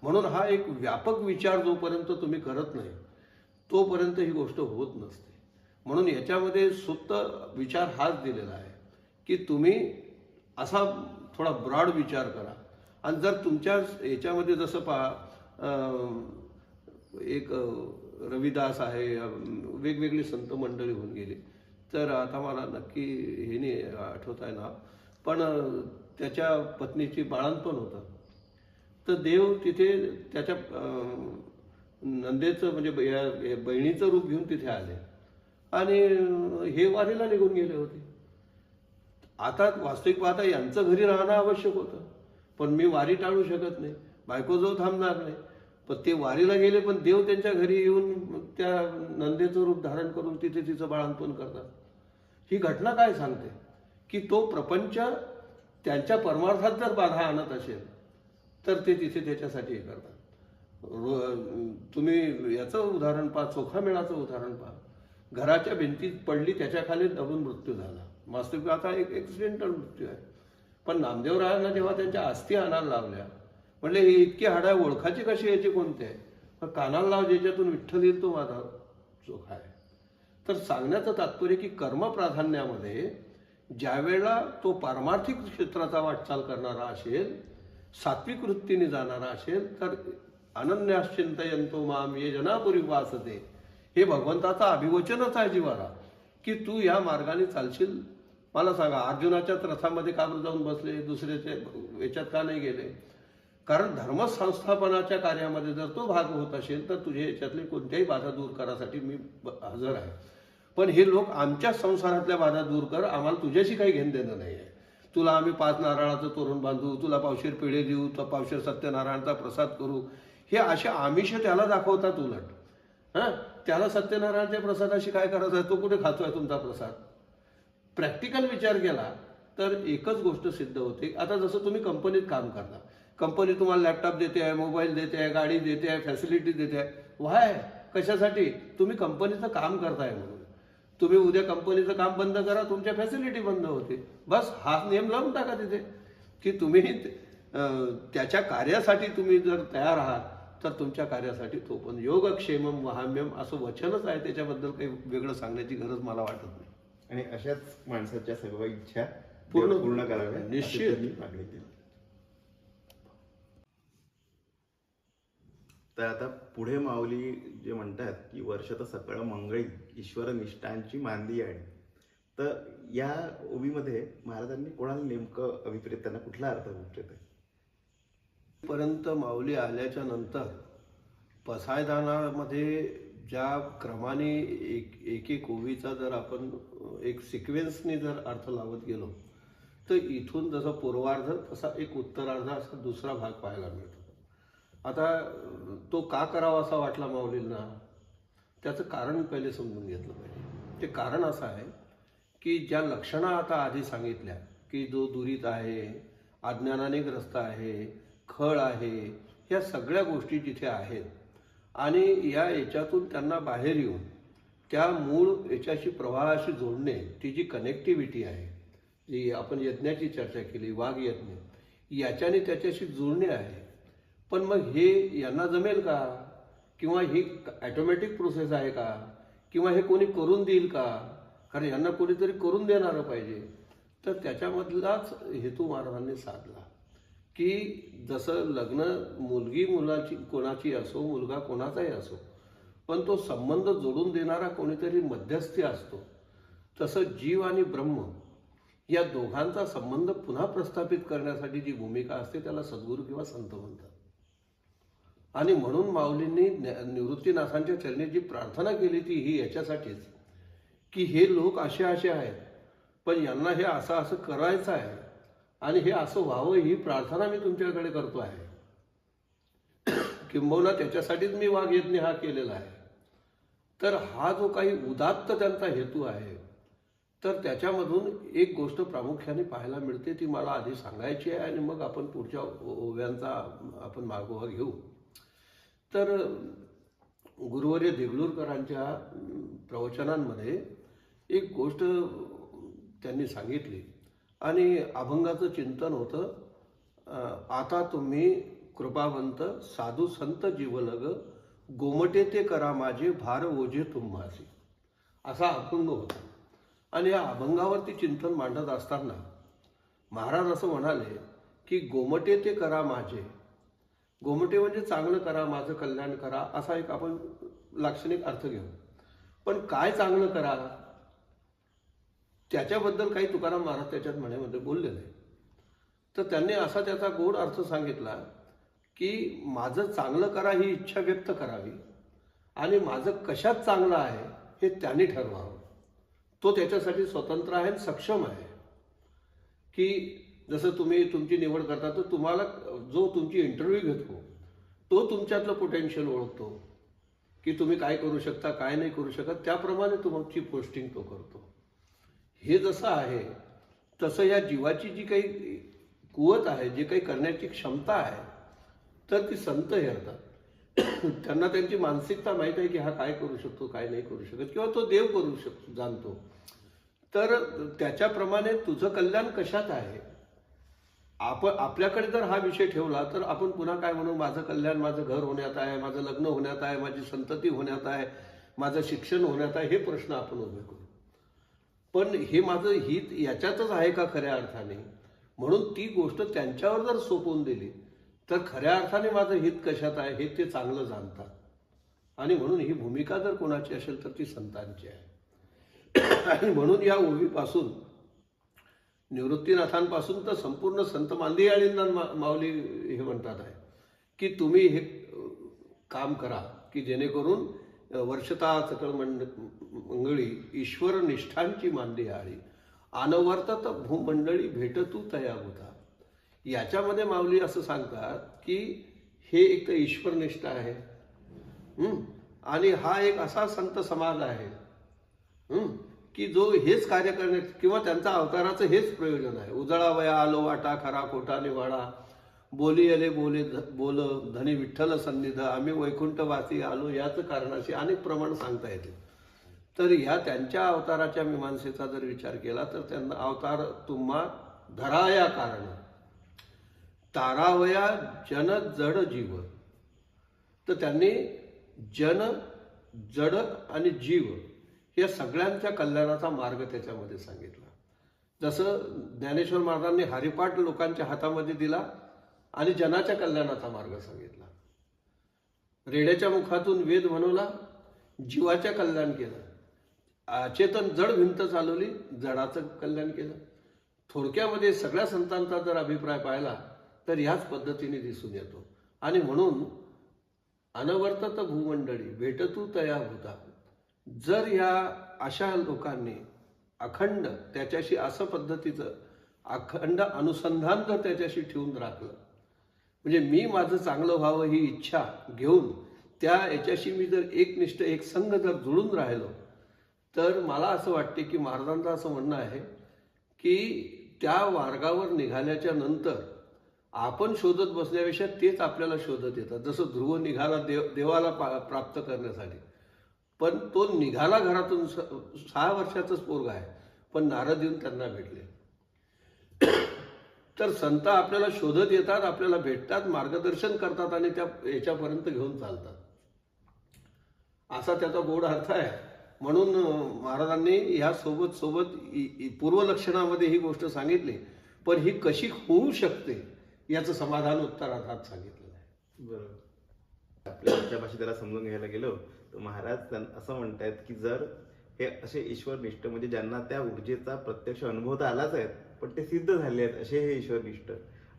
म्हणून हा एक व्यापक विचार जोपर्यंत तुम्ही करत नाही तोपर्यंत ही गोष्ट होत नसते. म्हणून याच्यामध्ये सुप्त विचार हाच दिलेला आहे की तुम्ही असा थोडा ब्रॉड विचार करा. आणि जर तुमच्या याच्यामध्ये जसं एक रविदास आहे, वेगवेगळी संत मंडळी होऊन गेली, तर आता मला नक्की हे नाही आठवत आहे ना, पण त्याच्या पत्नीची बाळंतपण होतं. तर देव तिथे त्याच्या नंदेचं म्हणजे बहिणीचं रूप घेऊन तिथे आले आणि हे वारीला निघून गेले होते. आता वास्तविक पाहता यांचं घरी राहणं आवश्यक होतं, पण मी वारी टाळू शकत नाही, बायको जो थांबणार नाही. पण ते वारीला गेले, पण देव त्यांच्या घरी येऊन त्या नंदेचं रूप धारण करून तिथे तिचं बाळंतपण करतात. ही घटना काय सांगते की तो प्रपंच त्यांच्या परमार्थात जर बाधा आणत असेल तर ते तिथे त्याच्यासाठी हे करतात. तुम्ही याचं उदाहरण पहा, चोखामेळाचं उदाहरण पहा. घराच्या भिंतीत पडली, त्याच्या खाली दबून मृत्यू झाला. वास्तविक आता एक ॲक्सिडेंटल मृत्यू आहे. पण नामदेवरायांना जेव्हा त्यांच्या अस्थी आणायला लावल्या, म्हणले हे इतकी हाडा ओळखाची कशी याची कोणते आहे, मग कानाला लाव ज्याच्यातून विठ्ठल येईल तो माझा चोखा आहे. तर सांगण्याचं तात्पर्य की कर्म प्राधान्यामध्ये ज्या वेळेला तो पारमार्थिक क्षेत्राचा वाटचाल करणारा असेल, सात्विक वृत्तीने जाणारा असेल, तर अनन्याश्चिंतयन्तो माम ये जनापुरी वासते, हे भगवंताचा अभिवचनच आहे जीवाला की तू या मार्गाने चालशील. मला सांगा, अर्जुनाच्याच रथामध्ये का जाऊन बसले, दुसऱ्याच्या याच्यात का नाही गेले? कारण धर्मसंस्थापनाच्या कार्यामध्ये जर तो भाग होत असेल तर तुझ्या याच्यातली कोणत्याही बाधा दूर करासाठी मी हजर आहे. पण हे लोक आमच्या संसारातल्या बाधा दूर कर, आम्हाला तुझ्याशी काही घेणं देणं नाही आहे. तुला आम्ही 5 नारळाचं तोरण बांधू, तुला पावशेर पेढे देऊ, तर पावशेर सत्यनारायणचा प्रसाद करू, हे असे आमिष त्याला दाखवतात. उलट त्याला सत्यनारायणच्या प्रसादाशी काय करायचं आहे? तो कुठे खातोय तुमचा प्रसाद? प्रॅक्टिकल विचार केला तर एकच गोष्ट सिद्ध होते. आता जसं तुम्ही कंपनीत काम करता, कंपनी तुम्हाला लॅपटॉप देते आहे, मोबाईल देते आहे, गाडी देते आहे, फॅसिलिटी देते आहे. व्हाय? कशासाठी? तुम्ही कंपनीचं काम करताय म्हणून. तुम्ही उद्या कंपनीचं काम बंद करा, तुमच्या फॅसिलिटी बंद होते. बस हा नियम लावून टाका तिथे की तुम्ही त्याच्या कार्यासाठी तुम्ही जर तयार आहात तर तुमच्या कार्यासाठी तो पण योगक्षेमम वहाम्यम असं वचनच आहे. त्याच्याबद्दल काही वेगळं सांगण्याची गरज मला वाटत नाही. आणि अशाच माणसाच्या सर्व इच्छा पूर्ण कराव्या निश्चित मागणी केली. तर आता पुढे माऊली जे म्हणतात की वर्ष तर सकाळ मंगळी ईश्वर निष्ठांची मांदी आहे. तर या ओवीमध्ये महाराजांनी कोणाला नेमकं अभिप्रेत, त्यांना कुठला अर्थ अभिप्रेत आहे? पर्यंत माऊली आल्याच्या नंतर पसायदानामध्ये ज्या क्रमाने एक ओवीचा जर आपण एक सिक्वेन्सने जर अर्थ लावत गेलो तर इथून जसं पूर्वार्ध तसा एक उत्तरार्ध असा दुसरा भाग पाहायला मिळतो. आता तो का करावा असा वाटला माऊलींना, त्याचं कारण पहिले समजून घेतलं पाहिजे. ते कारण असं आहे की ज्या लक्षणा आता आधी सांगितल्या की जो दुरीत आहे, अज्ञानाने ग्रस्त आहे, खळ आहे, ह्या सगळ्या गोष्टी जिथे आहेत आणि या याच्यातून त्यांना बाहेर येऊन त्या मूळ याच्याशी प्रवाहाशी जोडणे, ती जी कनेक्टिव्हिटी आहे, जी आपण यज्ञाची चर्चा केली, वाघ यज्ञ, याच्याने त्याच्याशी जुळणे आहे. पण मग हे यांना जमेल का? किंवा ही ॲटोमॅटिक प्रोसेस आहे का? किंवा हे कोणी करून देईल का? कारण यांना कोणीतरी करून देणारं पाहिजे. तर त्याच्यामधलाच हेतू महाराजांनी साधला की जसं लग्न मुलगी मुलाची कोणाची असो, मुलगा कोणाचाही असो, पण तो संबंध जोडून देणारा कोणीतरी मध्यस्थी असतो, तसं जीव आणि ब्रह्म या दोघांचा संबंध पुन्हा प्रस्थापित करण्यासाठी जी भूमिका असते त्याला सद्गुरू किंवा संत म्हणतात. आणि म्हणून माऊलींनी निवृत्तीनाथांच्या चरणी जी प्रार्थना केली ती ही याच्यासाठीच की हे लोक असे आहेत, पण यांना हे असं करायचं आहे आणि हे असं व्हावं ही प्रार्थना मी तुमच्याकडे करतो आहे. किंबहुना त्याच्यासाठीच मी वाघ यज्ञ हा केलेला आहे. तर हा जो काही उदात्त त्यांचा हेतू आहे, तर त्याच्यामधून एक गोष्ट प्रामुख्याने पाहायला मिळते, ती मला आधी सांगायची आहे आणि मग आपण पुढच्या ओव्यांचा आपण मागोवा घेऊ. तर गुरुवर्य देगलूरकरांच्या प्रवचनांमध्ये एक गोष्ट त्यांनी सांगितली आणि अभंगाचं चिंतन होतं, आता तुम्ही कृपावंत साधू संत जीवलग, गोमटे ते करा माझे, भार ओझे तुम्हासी, असा अभंग होता. आणि या अभंगावरती चिंतन मांडत असताना महाराज असं म्हणाले की गोमटे ते करा माझे, गोमटे म्हणजे चांगलं करा, माझं कल्याण करा, असा एक आपण लाक्षणिक अर्थ घेऊ. पण काय चांगलं करा, त्याच्याबद्दल काही तुकाराम महाराज त्याच्यात म्हणेमध्ये बोलले नाही. तर त्यांनी असा त्याचा गोड अर्थ सांगितला की माझं चांगलं करा ही इच्छा व्यक्त करावी आणि माझं कशात चांगलं आहे हे त्यांनी ठरवावं. तो त्याच्यासाठी स्वतंत्र आहे, सक्षम आहे. की जसं तुम्ही तुमची निवड करता, तर तुम्हाला जो तुमची इंटरव्ह्यू घेतो तो तुमच्यातलं पोटेन्शियल ओळखतो की तुम्ही काय करू शकता, काय नाही करू शकत, त्याप्रमाणे तुमची पोस्टिंग तो करतो. हे जसं आहे तसं या जीवाची जी काही कुवत आहे, जे काही करण्याची क्षमता आहे, तर ती संत हेरतात. त्यांना त्यांची मानसिकता माहीत आहे की हा काय करू शकतो, काय नाही करू शकत, किंवा तो देव करू शकतो, जाणतो. तर त्याच्याप्रमाणे तुझं कल्याण कशात आहे, आपल्याकडे जर हा विषय ठेवला तर आपण पुन्हा काय म्हणू, माझं कल्याण माझं घर होण्यात आहे, माझं लग्न होण्यात आहे, माझी संतती होण्यात आहे, माझं शिक्षण होण्यात आहे, हे प्रश्न आपण उभे करू. पण हे माझं हित याच्यातच आहे का खऱ्या अर्थाने, म्हणून ती गोष्ट त्यांच्यावर जर सोपवून दिली तर खऱ्या अर्थाने माझं हित कशात आहे हे ते चांगलं जाणतात. आणि म्हणून ही भूमिका जर कोणाची असेल तर ती संतांची आहे. आणि म्हणून या ओवीपासून, निवृत्तीनाथांपासून तर संपूर्ण संत मांदियाळींना माऊली हे म्हणतात आहे की तुम्ही हे काम करा की जेणेकरून वर्षता सकळ मंगळी ईश्वर निष्ठांची मांदियाळी, अनवर्तत भूमंडळी भेटतू तया होता. याच्यामध्ये माऊली असं सांगतात की हे एक तर ईश्वरनिष्ठ आहे, आणि हा एक असा संत समाज आहे की जो हेच कार्य करण्यात, किंवा त्यांचा अवताराचं हेच प्रयोजन आहे. उजळावया आलो वाटा, खरा खोटा निवाडा, बोली अले बोले बोल धनी विठ्ठल सन्निध, आम्ही वैकुंठवासी आलो, याच कारणाशी अनेक प्रमाण सांगता येते. तर ह्या त्यांच्या अवताराच्या मीमांसेचा जर विचार केला तर त्यांना अवतार तुम्हा धराया कारण, तारावया जन जड जीव. तर त्यांनी जन, जड आणि जीव या सगळ्यांच्या कल्याणाचा मार्ग त्याच्यामध्ये सांगितला. जसं ज्ञानेश्वर महाराजांनी हरिपाठ लोकांच्या हातामध्ये दिला आणि जनाच्या कल्याणाचा मार्ग सांगितला. रेड्याच्या मुखातून वेद म्हणवला, जीवाच्या कल्याण केलं. अचेतन जड भिंत चालवली, जडाचं कल्याण केलं. थोडक्यामध्ये सगळ्या संतांचा जर अभिप्राय पाहिला तर ह्याच पद्धतीने दिसून येतो. आणि म्हणून अनवर्तत भूमंडळी भेटतू तया होता. जर ह्या अशा लोकांनी अखंड त्याच्याशी असं पद्धतीचं अखंड अनुसंधान जर त्याच्याशी ठेवून राखलं, म्हणजे मी माझं चांगलं व्हावं ही इच्छा घेऊन त्या याच्याशी मी जर एकनिष्ठ एक संघ जर जुळून राहिलो, तर मला असं वाटते की महाराजांचं असं म्हणणं आहे की त्या मार्गावर निघाल्याच्या नंतर आपण शोधत बसण्यापेक्षा तेच आपल्याला शोधत येतात. जसं ध्रुव निघाला देवाला प्राप्त करण्यासाठी, पण तो निघाला घरातून 6 वर्षाचाच पोरगा आहे, पण नारद येऊन त्यांना भेटले. तर संत आपल्याला शोधत येतात, आपल्याला भेटतात, मार्गदर्शन करतात आणि त्या याच्यापर्यंत घेऊन चालतात, असा त्याचा गोड अर्थ आहे. म्हणून महाराजांनी ह्या सोबत सोबत पूर्वलक्षणामध्ये ही गोष्ट सांगितली, पण ही कशी होऊ शकते याचं समाधान उत्तरार्धात सांगितलेलं आहे. बरोबर. आपल्या आमच्या भाषेत त्याला समजून घ्यायला गेलो तर महाराज असं म्हणतायत की जर हे असे ईश्वरनिष्ठ, म्हणजे ज्यांना त्या ऊर्जेचा प्रत्यक्ष अनुभव तर आलाच आहे पण ते सिद्ध झाले आहेत, असे हे ईश्वरनिष्ठ,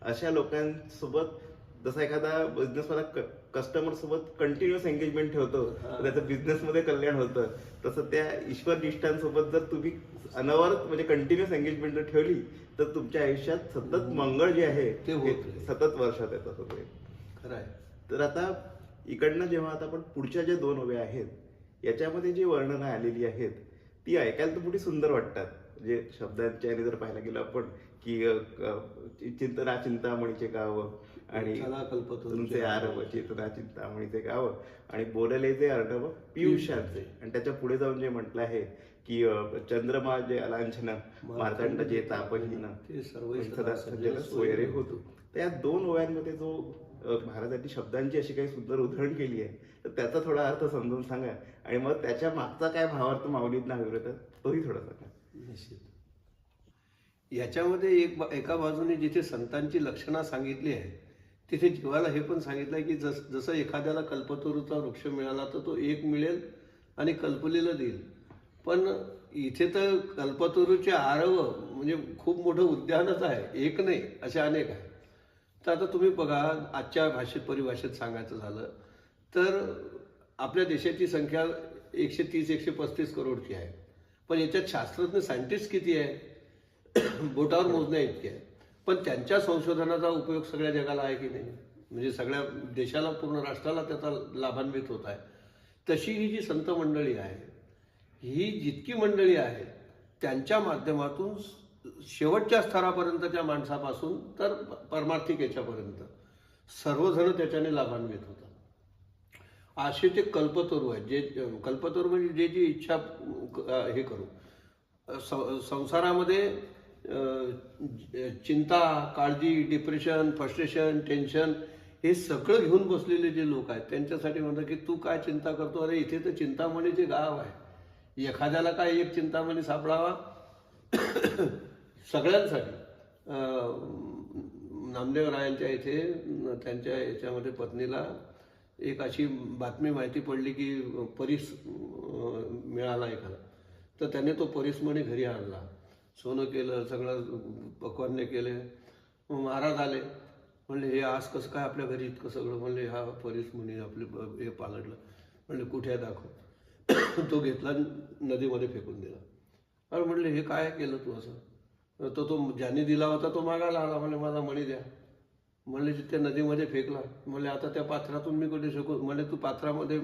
अशा लोकांसोबत जसा एखादा बिझनेसवाला कस्टमर सोबत कंटिन्युअस एंगेजमेंट ठेवतो तर त्याचं बिझनेसमध्ये कल्याण होतं, तसं त्या ईश्वरनिष्ठांसोबत जर तुम्ही अनवरत म्हणजे कंटिन्युअस एंगेजमेंट जर ठेवली तर तुमच्या आयुष्यात सतत मंगळ जे आहे ते सतत वर्षात येत असं. खरं आहे. तर आता इकडनं जेव्हा आता आपण पुढच्या ज्या 2 ओव्या आहेत याच्यामध्ये जी वर्णनं आलेली आहेत ती ऐकायला तर मोठी सुंदर वाटतात. म्हणजे शब्दांच्या याने जर पाहायला गेलं आपण की चिंतना चिंतामणीचे गाव आणि चला कल्पतरूचे तुमचे आरव चेतना चिंतामणीचे गाव आणि बोलले जे अर्णव पियुषांचे. आणि त्याच्या पुढे जाऊन जे म्हटलं आहे की चंद्रमा जे अलांछन मार्तंड जे तापहीन ते सर्व सदा सज्जन सोयरे होतो. तर या 2 ओव्यांमध्ये जो महाराजांनी शब्दांची अशी काही सुंदर उधळण केली आहे तर त्याचा थोडा अर्थ समजून सांगा आणि मग त्याच्या मागचा काय भावार्थ माऊलींना हवे तोही थोडा सांगा. निश्चित. याच्यामध्ये एका बाजूने जिथे संतांची लक्षणं सांगितली आहे तिथे जीवाला हे पण सांगितलं आहे की जसं एखाद्याला कल्पतरूचा वृक्ष मिळाला तर तो एक मिळेल आणि कल्पलेलं देईल. पण इथे तर कल्पतरूचे आरव म्हणजे खूप मोठं उद्यानच आहे, एक नाही, असे अनेक आहे. तर आता तुम्ही बघा, आजच्या परिभाषेत सांगायचं झालं तर आपल्या देशाची संख्या 130-135 करोडची आहे. पण याच्यात शास्त्रज्ञ सायंटिस्ट किती आहे बोटावर मोजण्या इतके आहे. पण त्यांच्या संशोधनाचा उपयोग सगळ्या जगाला आहे की नाही, म्हणजे सगळ्या देशाला, पूर्ण राष्ट्राला त्याचा लाभान्वित होत आहे. तशी ही जी संत मंडळी आहे, ही जितकी मंडळी आहेत त्यांच्या माध्यमातून शेवटच्या स्तरापर्यंतच्या माणसापासून तर परमार्थिक याच्यापर्यंत सर्वजण त्याच्याने लाभान्वित होतात. असे ते कल्पतरू आहेत, जे कल्पतरू म्हणजे जी इच्छा हे करू संसारामध्ये चिंता, काळजी, डिप्रेशन, फ्रस्ट्रेशन, टेन्शन हे सगळं घेऊन बसलेले जे लोक आहेत त्यांच्यासाठी म्हणतात की तू काय चिंता करतो, अरे इथे तर चिंतामणीचे गाव आहे. एखाद्याला काय एक चिंतामणी सापडावा सगळ्यांसाठी. नामदेवरायांच्या इथे त्यांच्या याच्यामध्ये पत्नीला एक अशी बातमी माहिती पडली की परीस मिळाला एखादा, तर त्याने तो परीसमणी घरी आणला, सोनं केलं, सगळं पक्वान्य केले. महाराज आले, म्हणले हे आज कसं काय आपल्या घरी इतकं सगळं? म्हणले हा परीसमणी आपले हे पालटलं. म्हणले कुठे दाखव. तो घेतला, नदीमध्ये फेकून दिला. अरे म्हणले हे काय केलं तू असं? तर तो ज्याने दिला होता तो मागायला आला, म्हणले माझा मणी द्या. म्हणले त्या नदीमध्ये फेकला. म्हणले आता त्या पात्रातून मी कुठे शकू? म्हणले तू पात्रामध्ये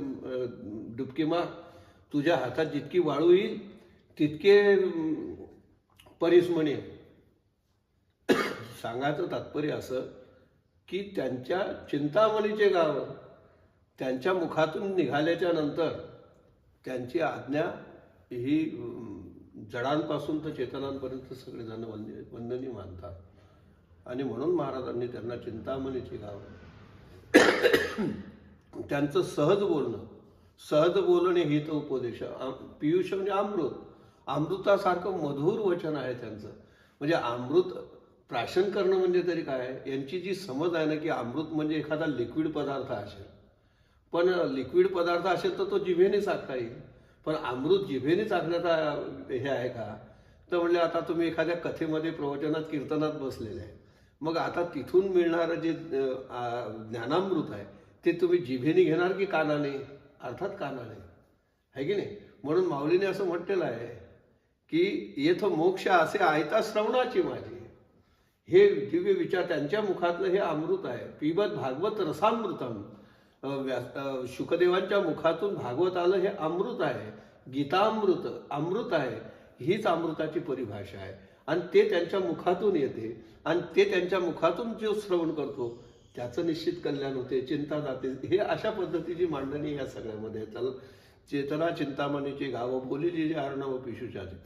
डुबकी मार, तुझ्या हातात जितकी वाळू येईल तितके परीसमणी. सांगायचं तात्पर्य असं की त्यांच्या चिंतामणीचे गाव त्यांच्या मुखातून निघाल्याच्या नंतर त्यांची आज्ञा ही जडांपासून तर चेतनांपर्यंत सगळेजण वंदनीय मानतात. आणि म्हणून महाराजांनी त्यांना चिंतामणीचे गाव. त्यांचं सहज बोलणे ही तर उपदेश. पियुष म्हणजे अमृत, अमृतासारखं मधुर वचन आहे त्यांचं. म्हणजे अमृत प्राशन करणं म्हणजे तरी काय, यांची जी समज आहे ना की अमृत म्हणजे एखादा लिक्विड पदार्थ असेल. पण लिक्विड पदार्थ असेल तर तो जिभेने चाखता येईल, पण अमृत जिभेने चाखण्याचा हे आहे का? तर म्हणले आता तुम्ही एखाद्या कथेमध्ये, प्रवचनात, कीर्तनात बसलेले आहे, मग आता तिथून मिळणारं जे ज्ञानामृत आहे ते तुम्ही जिभेने घेणार की कानाने? अर्थात कानाने, आहे की नाही? म्हणून माऊलीने असं म्हटलेलं आहे की येथ मोक्ष असे आयता श्रवणाची माझी. हे दिव्य विचार त्यांच्या मुखातलं हे अमृत आहे. पिबत भागवत रसामृतम. शुकदेवांच्या मुखातून भागवत आलं हे अमृत आहे. गीतामृत अमृत आहे. हीच अमृताची परिभाषा आहे. आणि ते त्यांच्या मुखातून येते आणि ते त्यांच्या मुखातून जो श्रवण करतो त्याचं निश्चित कल्याण होते, चिंता जाते. हे अशा पद्धतीची मांडणी या सगळ्यामध्ये. चेतना चिंतामणीचे गाव बोलिले जे अर्णव पिशुचाचे.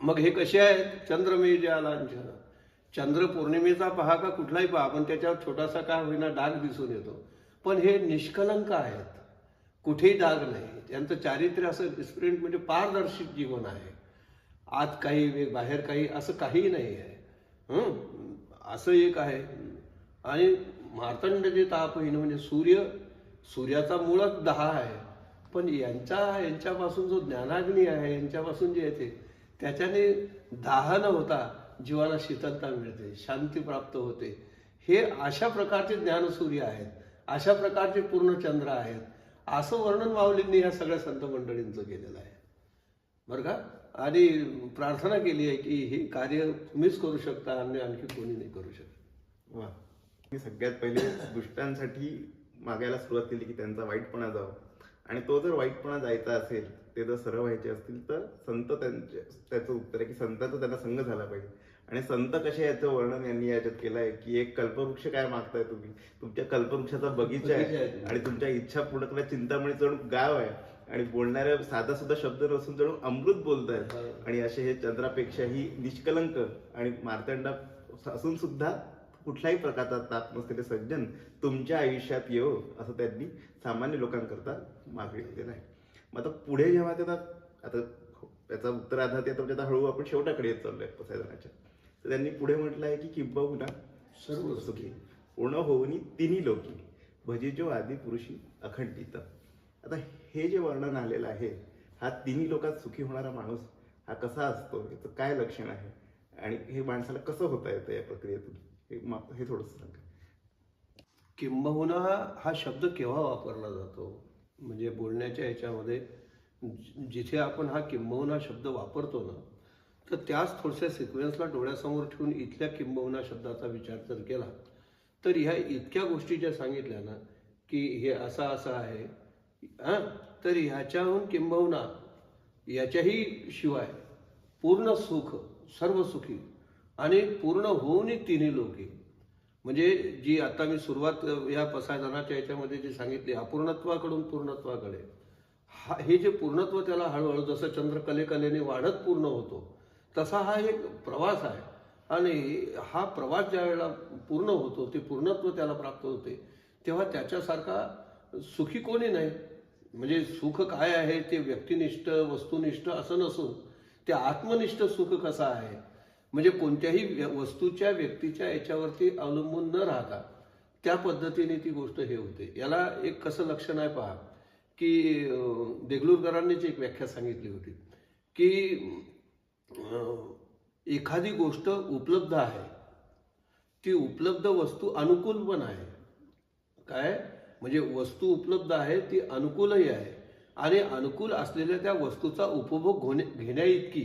मग हे कसे आहेत? चंद्रमे जे आलांछन. चंद्र पौर्णिमेचा पहा का कुठलाही पहा, पण त्याच्यावर छोटासा काय होईना डाग दिसून येतो, पण हे निष्कलंक आहेत, कुठेही डाग नाही. त्यांचं चारित्र्य असं स्प्रिंट म्हणजे पारदर्शक जीवन आहे. आत काही बाहेर काही असं काही नाही आहे. असं एक आहे. आणि मार्तंड जे तापहीन म्हणजे सूर्याचा मुळच 10 आहे, पण यांच्यापासून जो ज्ञानाग्नी आहे, यांच्यापासून जे येते त्याच्याने दाह न होता जीवाला शीतलता मिळते, शांती प्राप्त होते. हे अशा प्रकारचे ज्ञानसूर्य आहेत, अशा प्रकारचे पूर्णचंद्र आहेत. असं वर्णन माऊलींनी या सगळ्या संत मंडळींचं केलेलं आहे बरं का. आणि प्रार्थना केली आहे की हे कार्य तुम्हीच करू शकता, आणखी कोणी नाही करू शकत. वा. मी सगळ्यात पहिले दुष्टांसाठी मागायला सुरुवात केली की त्यांचा वाईटपणा जावं, आणि तो जर वाईटपणा जायचा असेल, ते जर सरळ व्हायचे असतील, तर संत त्याचं उत्तर आहे की संतांचा त्यांना संग झाला पाहिजे. आणि संत कसे याचं वर्णन यांनी याच्यात केलं आहे की एक कल्पवृक्ष काय मागताय तुम्ही, तुमच्या कल्पवृक्षाचा बगीचा आहे आणि तुमच्या इच्छा पूर्ण करायला चिंतामणी जणू गाव आहे आणि बोलणाऱ्या साधा सुद्धा शब्द नसून जणू अमृत बोलतायत. आणि असे हे चंद्रापेक्षाही निष्कलंक आणि मार्तंडा असून सुद्धा कुठल्याही प्रकारचा ताप नसलेले सज्जन तुमच्या आयुष्यात येऊ, असं त्यांनी सामान्य लोकांकरता मागितलेलं आहे. मग आता पुढे जेव्हा त्याचा आता त्याचा उत्तरार्धात येतो, आता हळूहळू आपण शेवटाकडे येत चाललोय पसायदानाच्या. तर त्यांनी पुढे म्हटलं आहे की किंबहुना सर्व सुखी पूर्ण होऊनी तिन्ही लोकी भजिजो आदी पुरुषी अखंडित. आता हे जे वर्णन आलेलं आहे, हा तिन्ही लोकात सुखी होणारा माणूस हा कसा असतो, याचं काय लक्षण आहे आणि हे माणसाला कसं होता येतं या प्रक्रियेतून, हे थोडंसं सांगा. किंबहुना हा शब्द केव्हा वापरला जातो, म्हणजे बोलण्याच्या ह्याच्यामध्ये जिथे आपण हा किंबहुना शब्द वापरतो ना, तर त्याच थोडक्या सिक्वेन्सला डोळ्यासमोर ठेवून इथल्या किंबहुना शब्दाचा विचार जर केला, तर ह्या इतक्या गोष्टी ज्या सांगितल्या ना की हे असं असं आहे, हां, तर ह्याच्याहून किंबहुना याच्याही शिवाय पूर्ण सुख, सर्व सुखी आणि पूर्ण होऊनही तिन्ही लोकी, म्हणजे जी आता मी सुरुवात या पसायदानाच्या याच्यामध्ये जी सांगितली, अपूर्णत्वाकडून पूर्णत्वाकडे, हे जे पूर्णत्व त्याला हळूहळू जसं चंद्र कलेकलेने वाढत पूर्ण होतो, तसा हा एक प्रवास आहे. आणि हा प्रवास ज्या वेळेला पूर्ण होतो, ते पूर्णत्व त्याला प्राप्त होते, तेव्हा त्याच्यासारखा सुखी कोणी नाही. म्हणजे सुख काय आहे ते व्यक्तिनिष्ठ वस्तुनिष्ठ असं नसून ते आत्मनिष्ठ सुख कसं आहे, म्हणजे कोणत्याही वस्तूच्या व्यक्तीच्या याच्यावरती अवलंबून न राहता त्या पद्धतीने ती गोष्ट हे होते. याला एक कसं लक्षण आहे पहा, की देगलूरकरांनीच एक व्याख्या सांगितली होती की एखादी गोष्ट उपलब्ध आहे, ती उपलब्ध वस्तू अनुकूल पण आहे. काय म्हणजे वस्तू उपलब्ध आहे, ती अनुकूलही आहे आणि अनुकूल असलेल्या त्या वस्तूचा उपभोग घेण्या इतकी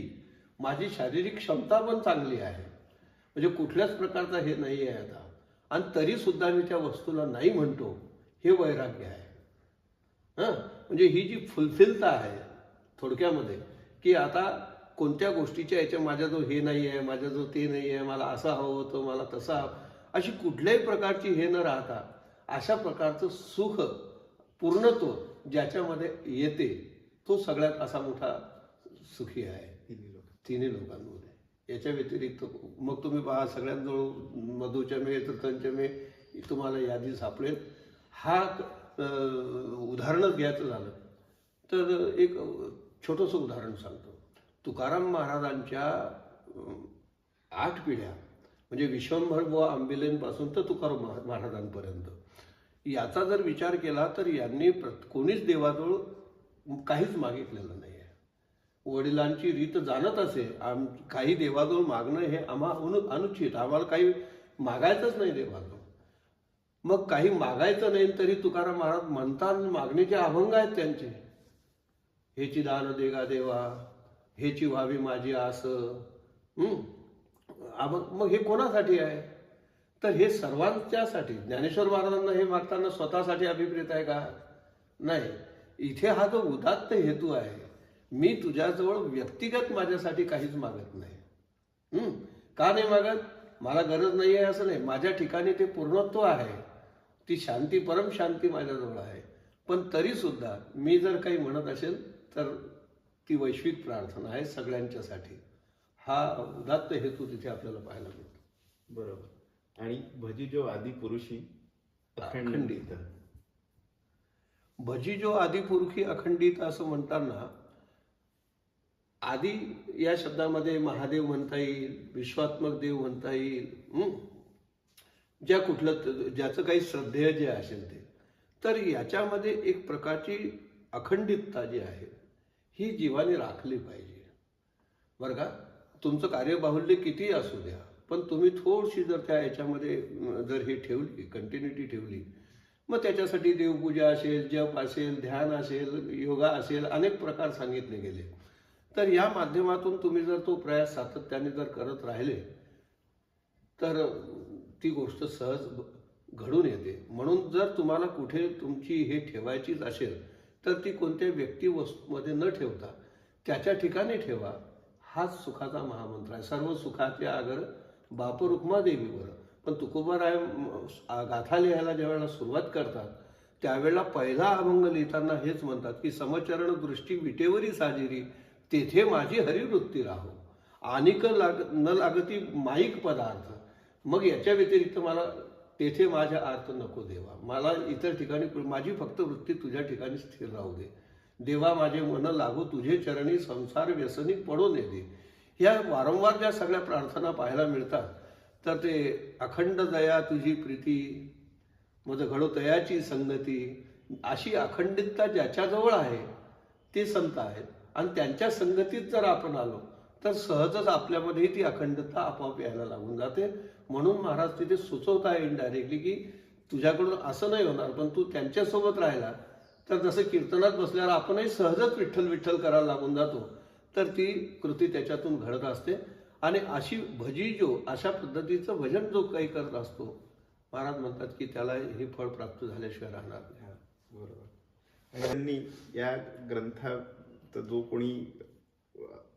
माझी शारीरिक क्षमता पण चांगली आहे. म्हणजे कुठल्याच प्रकारचा हे नाही आहे आता, आणि तरी सुद्धा मी त्या वस्तूला नाही म्हणतो, हे वैराग्य आहे. हां, म्हणजे ही जी फुलफिलता आहे थोडक्यामध्ये, की आता कोणत्या गोष्टीच्या याच्या माझ्याजवळ हे नाही आहे, माझ्याजवळ ते नाही आहे, मला असं हवं होतं, मला तसं हवं, अशी कुठल्याही प्रकारची हे न राहता अशा प्रकारचं सुख पूर्णत्व ज्याच्यामध्ये येते, तो सगळ्यात असा मोठा सुखी आहे तिन्ही लोकांमध्ये. याच्या व्यतिरिक्त मग तुम्ही पहा, सगळ्यांजवळ मधुचमे तृतंचमे तुम्हाला यादी सापडेल. हा उदाहरणच घ्यायचं झालं तर एक छोटंसं उदाहरण सांगतो. तुकाराम महाराजांच्या 8 पिढ्या, म्हणजे विश्वंभर व आंबिलेंपासून तर तुकाराम महाराजांपर्यंत, याचा जर विचार केला तर यांनी कोणीच देवाजवळ काहीच मागितलेलं नाही आहे. वडिलांची रीत जाणत असे, काही देवाजवळ मागणं हे अनुचित, आम्हाला काही मागायचंच नाही देवाजवळ. मग काही मागायचं नाही तरी तुकाराम महाराज म्हणतात, मागणीचे अभंग आहेत त्यांचे, हेची दान देगा देवा, हेची व्हावी माझी आस. मग हे कोणासाठी आहे, तर हे सर्वांच्यासाठी. ज्ञानेश्वर महाराजांना हे मागताना स्वतःसाठी अभिप्रेत आहे का? नाही. इथे हा जो उदात्त हेतू आहे, मी तुझ्याजवळ व्यक्तिगत माझ्यासाठी काहीच मागत नाही. का नाही मागत? मला गरज नाही आहे असं नाही, माझ्या ठिकाणी ते पूर्णत्व आहे, ती शांती, परम शांती माझ्याजवळ आहे. पण तरी सुद्धा मी जर काही म्हणत असेल तर ती वैश्विक प्रार्थना आहे सगळ्यांच्यासाठी. हा उदात्त हेतू तिथे आपल्याला पाहायला मिळतो. बरोबर. आणि भजिजो आदी पुरुषी अखंडित. भजिजो आदी पुरुषी अखंडित असं म्हणताना आदी या शब्दामध्ये महादेव म्हणता येईल, विश्वात्मक देव म्हणता येईल, ज्या कुठलं ज्याचं काही श्रद्धेय जे असेल ते. तर याच्यामध्ये एक प्रकारची अखंडितता जी आहे ही जीवाने राखली पाहिजे. बरं का, तुमचं कार्यबाहुल्य कितीही असू द्या, पण तुम्ही थोडीशी जर त्या याच्यामध्ये जर हे ठेवली, कंटिन्युटी ठेवली, मग त्याच्यासाठी देवपूजा असेल, जप असेल, ध्यान असेल, योगा असेल, अनेक प्रकार सांगितले गेले. तर या माध्यमातून तुम्ही जर तो प्रयास सातत्याने जर करत राहिले तर ती गोष्ट सहज घडून येते. म्हणून जर तुम्हाला कुठे तुमची हे ठेवायचीच असेल तर ती कोणत्या व्यक्ती वस्तूमध्ये न ठेवता त्याच्या ठिकाणी ठेवा. हाच सुखाचा महामंत्र आहे. सर्व सुखाचे आगर बाप रुक्मा देवीवर. पण तुकोबाराय गाथा लिहायला ज्यावेळेला सुरुवात करतात त्यावेळेला पहिला अभंग लिहिताना हेच म्हणतात की समचरण दृष्टी विटेवरी साजिरी तेथे माझी हरिवृत्ती राहो. आनिक न लागती माईक पदार्थ. मग याच्या व्यतिरिक्त मला तेथे माझ्या अर्थ नको देवा. मला इतर ठिकाणी माझी फक्त वृत्ती तुझ्या ठिकाणी स्थिर राहू दे. देवा माझे मन लागू तुझे चरणी संसार व्यसनी पडू नये दे. ह्या वारंवार ज्या सगळ्या प्रार्थना पाहायला मिळतात तर ते अखंड दया तुझी प्रीती मज घडो तयाची संगती. अशी अखंडितता ज्याच्याजवळ आहे ते संत आहेत आणि त्यांच्या संगतीत जर आपण आलो तर सहजच आपल्यामध्ये ती अखंडता आपोआप यायला लागून जाते. म्हणून महाराज तिथे सुचवत आहे इनडायरेक्टली की तुझ्याकडून असं नाही होणार, पण तू त्यांच्यासोबत राहिला तर जसं कीर्तनात बसल्यावर आपणही सहजच विठ्ठल विठ्ठल करायला लागून जातो. तर ती कृती त्याच्यातून घडत असते. आणि अशी भजी जो अशा पद्धतीचं भजन जो काही करत असतो महाराज म्हणतात की त्याला हे फळ प्राप्त झाल्याशिवाय राहणार नाही. बरोबर. त्यांनी या ग्रंथात जो कोणी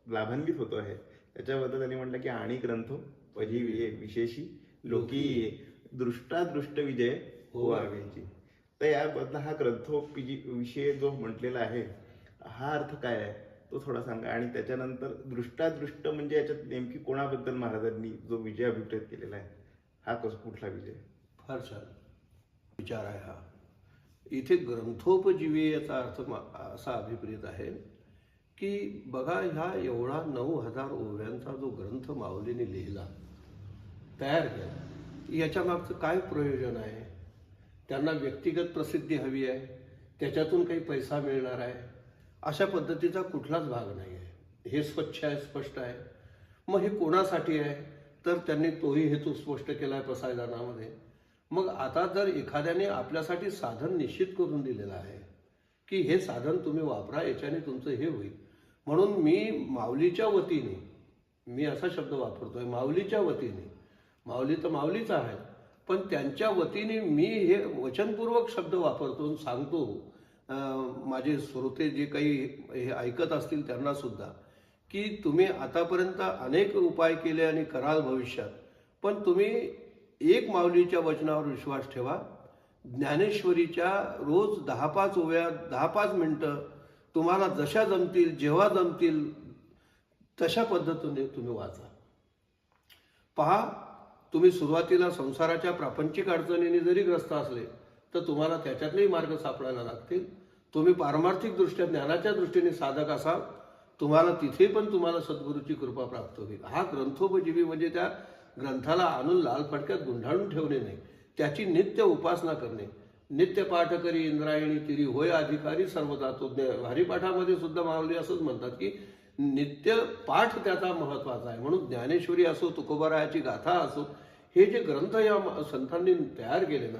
लाभान्वित होतो आहे त्याच्याबद्दल त्यांनी म्हटलं की आणि ग्रंथ पजी विशेषी लोकी दृष्टादृष्ट विजय होवावेची. तर याबद्दल हा विषय जो म्हटलेला आहे हा अर्थ काय आहे तो थोडा सांगा. आणि त्याच्यानंतर दृष्टादृष्ट म्हणजे याच्यात नेमकी कोणाबद्दल महाराजांनी जो विजय अभिप्रेत केलेला आहे हा कुठला विजय? फार छान विचार आहे हा. इथे ग्रंथोपजीवी याचा अर्थ असा अभिप्रेत आहे की बघा ह्या एवढा 9,000 ओव्यांचा जो ग्रंथ माऊलीने लिहिला तयार केला याच्या मागचं काय प्रयोजन आहे? त्यांना व्यक्तिगत प्रसिद्धी हवी आहे, त्याच्यातून काही पैसा मिळणार आहे, अशा पद्धतीचा कुठलाच भाग नाही आहे. हे स्वच्छ आहे, स्पष्ट आहे. मग हे कोणासाठी आहे तर त्यांनी तोही हेतू स्पष्ट केला आहे पसायदानामध्ये. मग आता जर एखाद्याने आपल्यासाठी साधन निश्चित करून दिलेलं आहे की हे साधन तुम्ही वापरा, याच्याने तुमचं हे होईल, म्हणून मी माऊलीच्या वतीने, मी असा शब्द वापरतोय माऊलीच्या वतीने, माऊली तर माऊलीच आहे पण त्यांच्या वतीने मी हे वचनपूर्वक शब्द वापरतो आणि सांगतो माझे श्रोते जे काही हे ऐकत असतील त्यांना सुद्धा की तुम्ही आतापर्यंत अनेक उपाय केले आणि कराल भविष्यात, पण तुम्ही एक माऊलीच्या वचनावर विश्वास ठेवा. ज्ञानेश्वरीच्या रोज 10-5 ओव्या 10-5 मिनिटं तुम्हाला जशा जमतील जेव्हा जमतील तशा पद्धतीने तुम्ही वाचा. पहा, तुम्ही सुरुवातीला संसाराच्या प्रापंचिक अडचणीने जरी ग्रस्त असले तर तुम्हाला त्याच्यातलेही मार्ग सापडायला लागतील. तुम्ही पारमार्थिक दृष्ट्या ज्ञानाच्या दृष्टीने साधक असाल तुम्हाला तिथे पण तुम्हाला सद्गुरूची कृपा प्राप्त होईल. हा ग्रंथोपजीवी म्हणजे त्या ग्रंथाला आणून लाल फडक्यात गुंडाळून ठेवणे नाही, त्याची नित्य उपासना करणे. नित्य पाठ करी इंद्रायणी तिरी होय अधिकारी सर्वदा तो. हरिपाठामध्ये सुद्धा माऊली असंच म्हणतात की नित्य पाठ त्याचा महत्वाचा आहे. म्हणून ज्ञानेश्वरी असो, तुकोबारायाची गाथा असो, हे जे ग्रंथ या संतांनी तयार केले ना,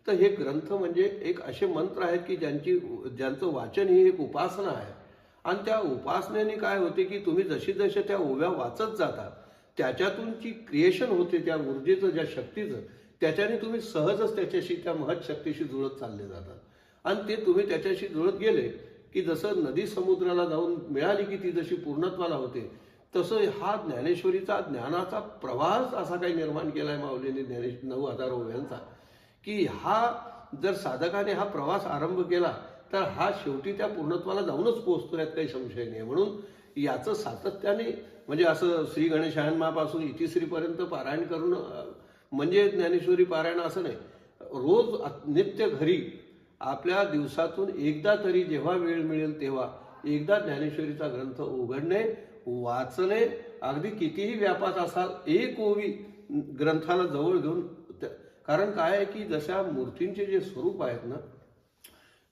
तर हे ग्रंथ म्हणजे एक असे मंत्र आहेत की ज्यांचं वाचन ही एक उपासना आहे. आणि त्या उपासनेने काय होते की तुम्ही जशी जशी त्या ओव्या वाचत जाता त्याच्यातून जी क्रिएशन होते त्या ऊर्जेचं, ज्या शक्तीचं, त्याच्याने तुम्ही सहजच त्याच्याशी, त्या महत् शक्तीशी जुळत चालले जातात. आणि ते तुम्ही त्याच्याशी जुळत गेले की जसं नदी समुद्राला जाऊन मिळाली की ती जशी पूर्णत्वाला होते, तसं हा ज्ञानेश्वरीचा ज्ञानाचा प्रवाहच असा काही निर्माण केला आहे माऊलीने 9,000 ओव्यांचा की हा जर साधकाने हा प्रवास आरंभ केला तर हा शेवटी त्या पूर्णत्वाला जाऊनच पोहोचतो, यात काही संशय नाही. म्हणून याचं सातत्याने म्हणजे असं श्री गणेशायनमापासून इतिश्रीपर्यंत पारायण करून म्हणजे ज्ञानेश्वरी पारायण असं नाही. रोज नित्य घरी आपल्या दिवसातून एकदा तरी जेव्हा वेळ मिळेल तेव्हा एकदा ज्ञानेश्वरीचा ग्रंथ उघडणे, वाचणे. अगदी कितीही व्यापात असाल एक ओवी ग्रंथाला जवळ घेऊन, कारण काय आहे की जशा मूर्तींचे जे स्वरूप आहेत ना,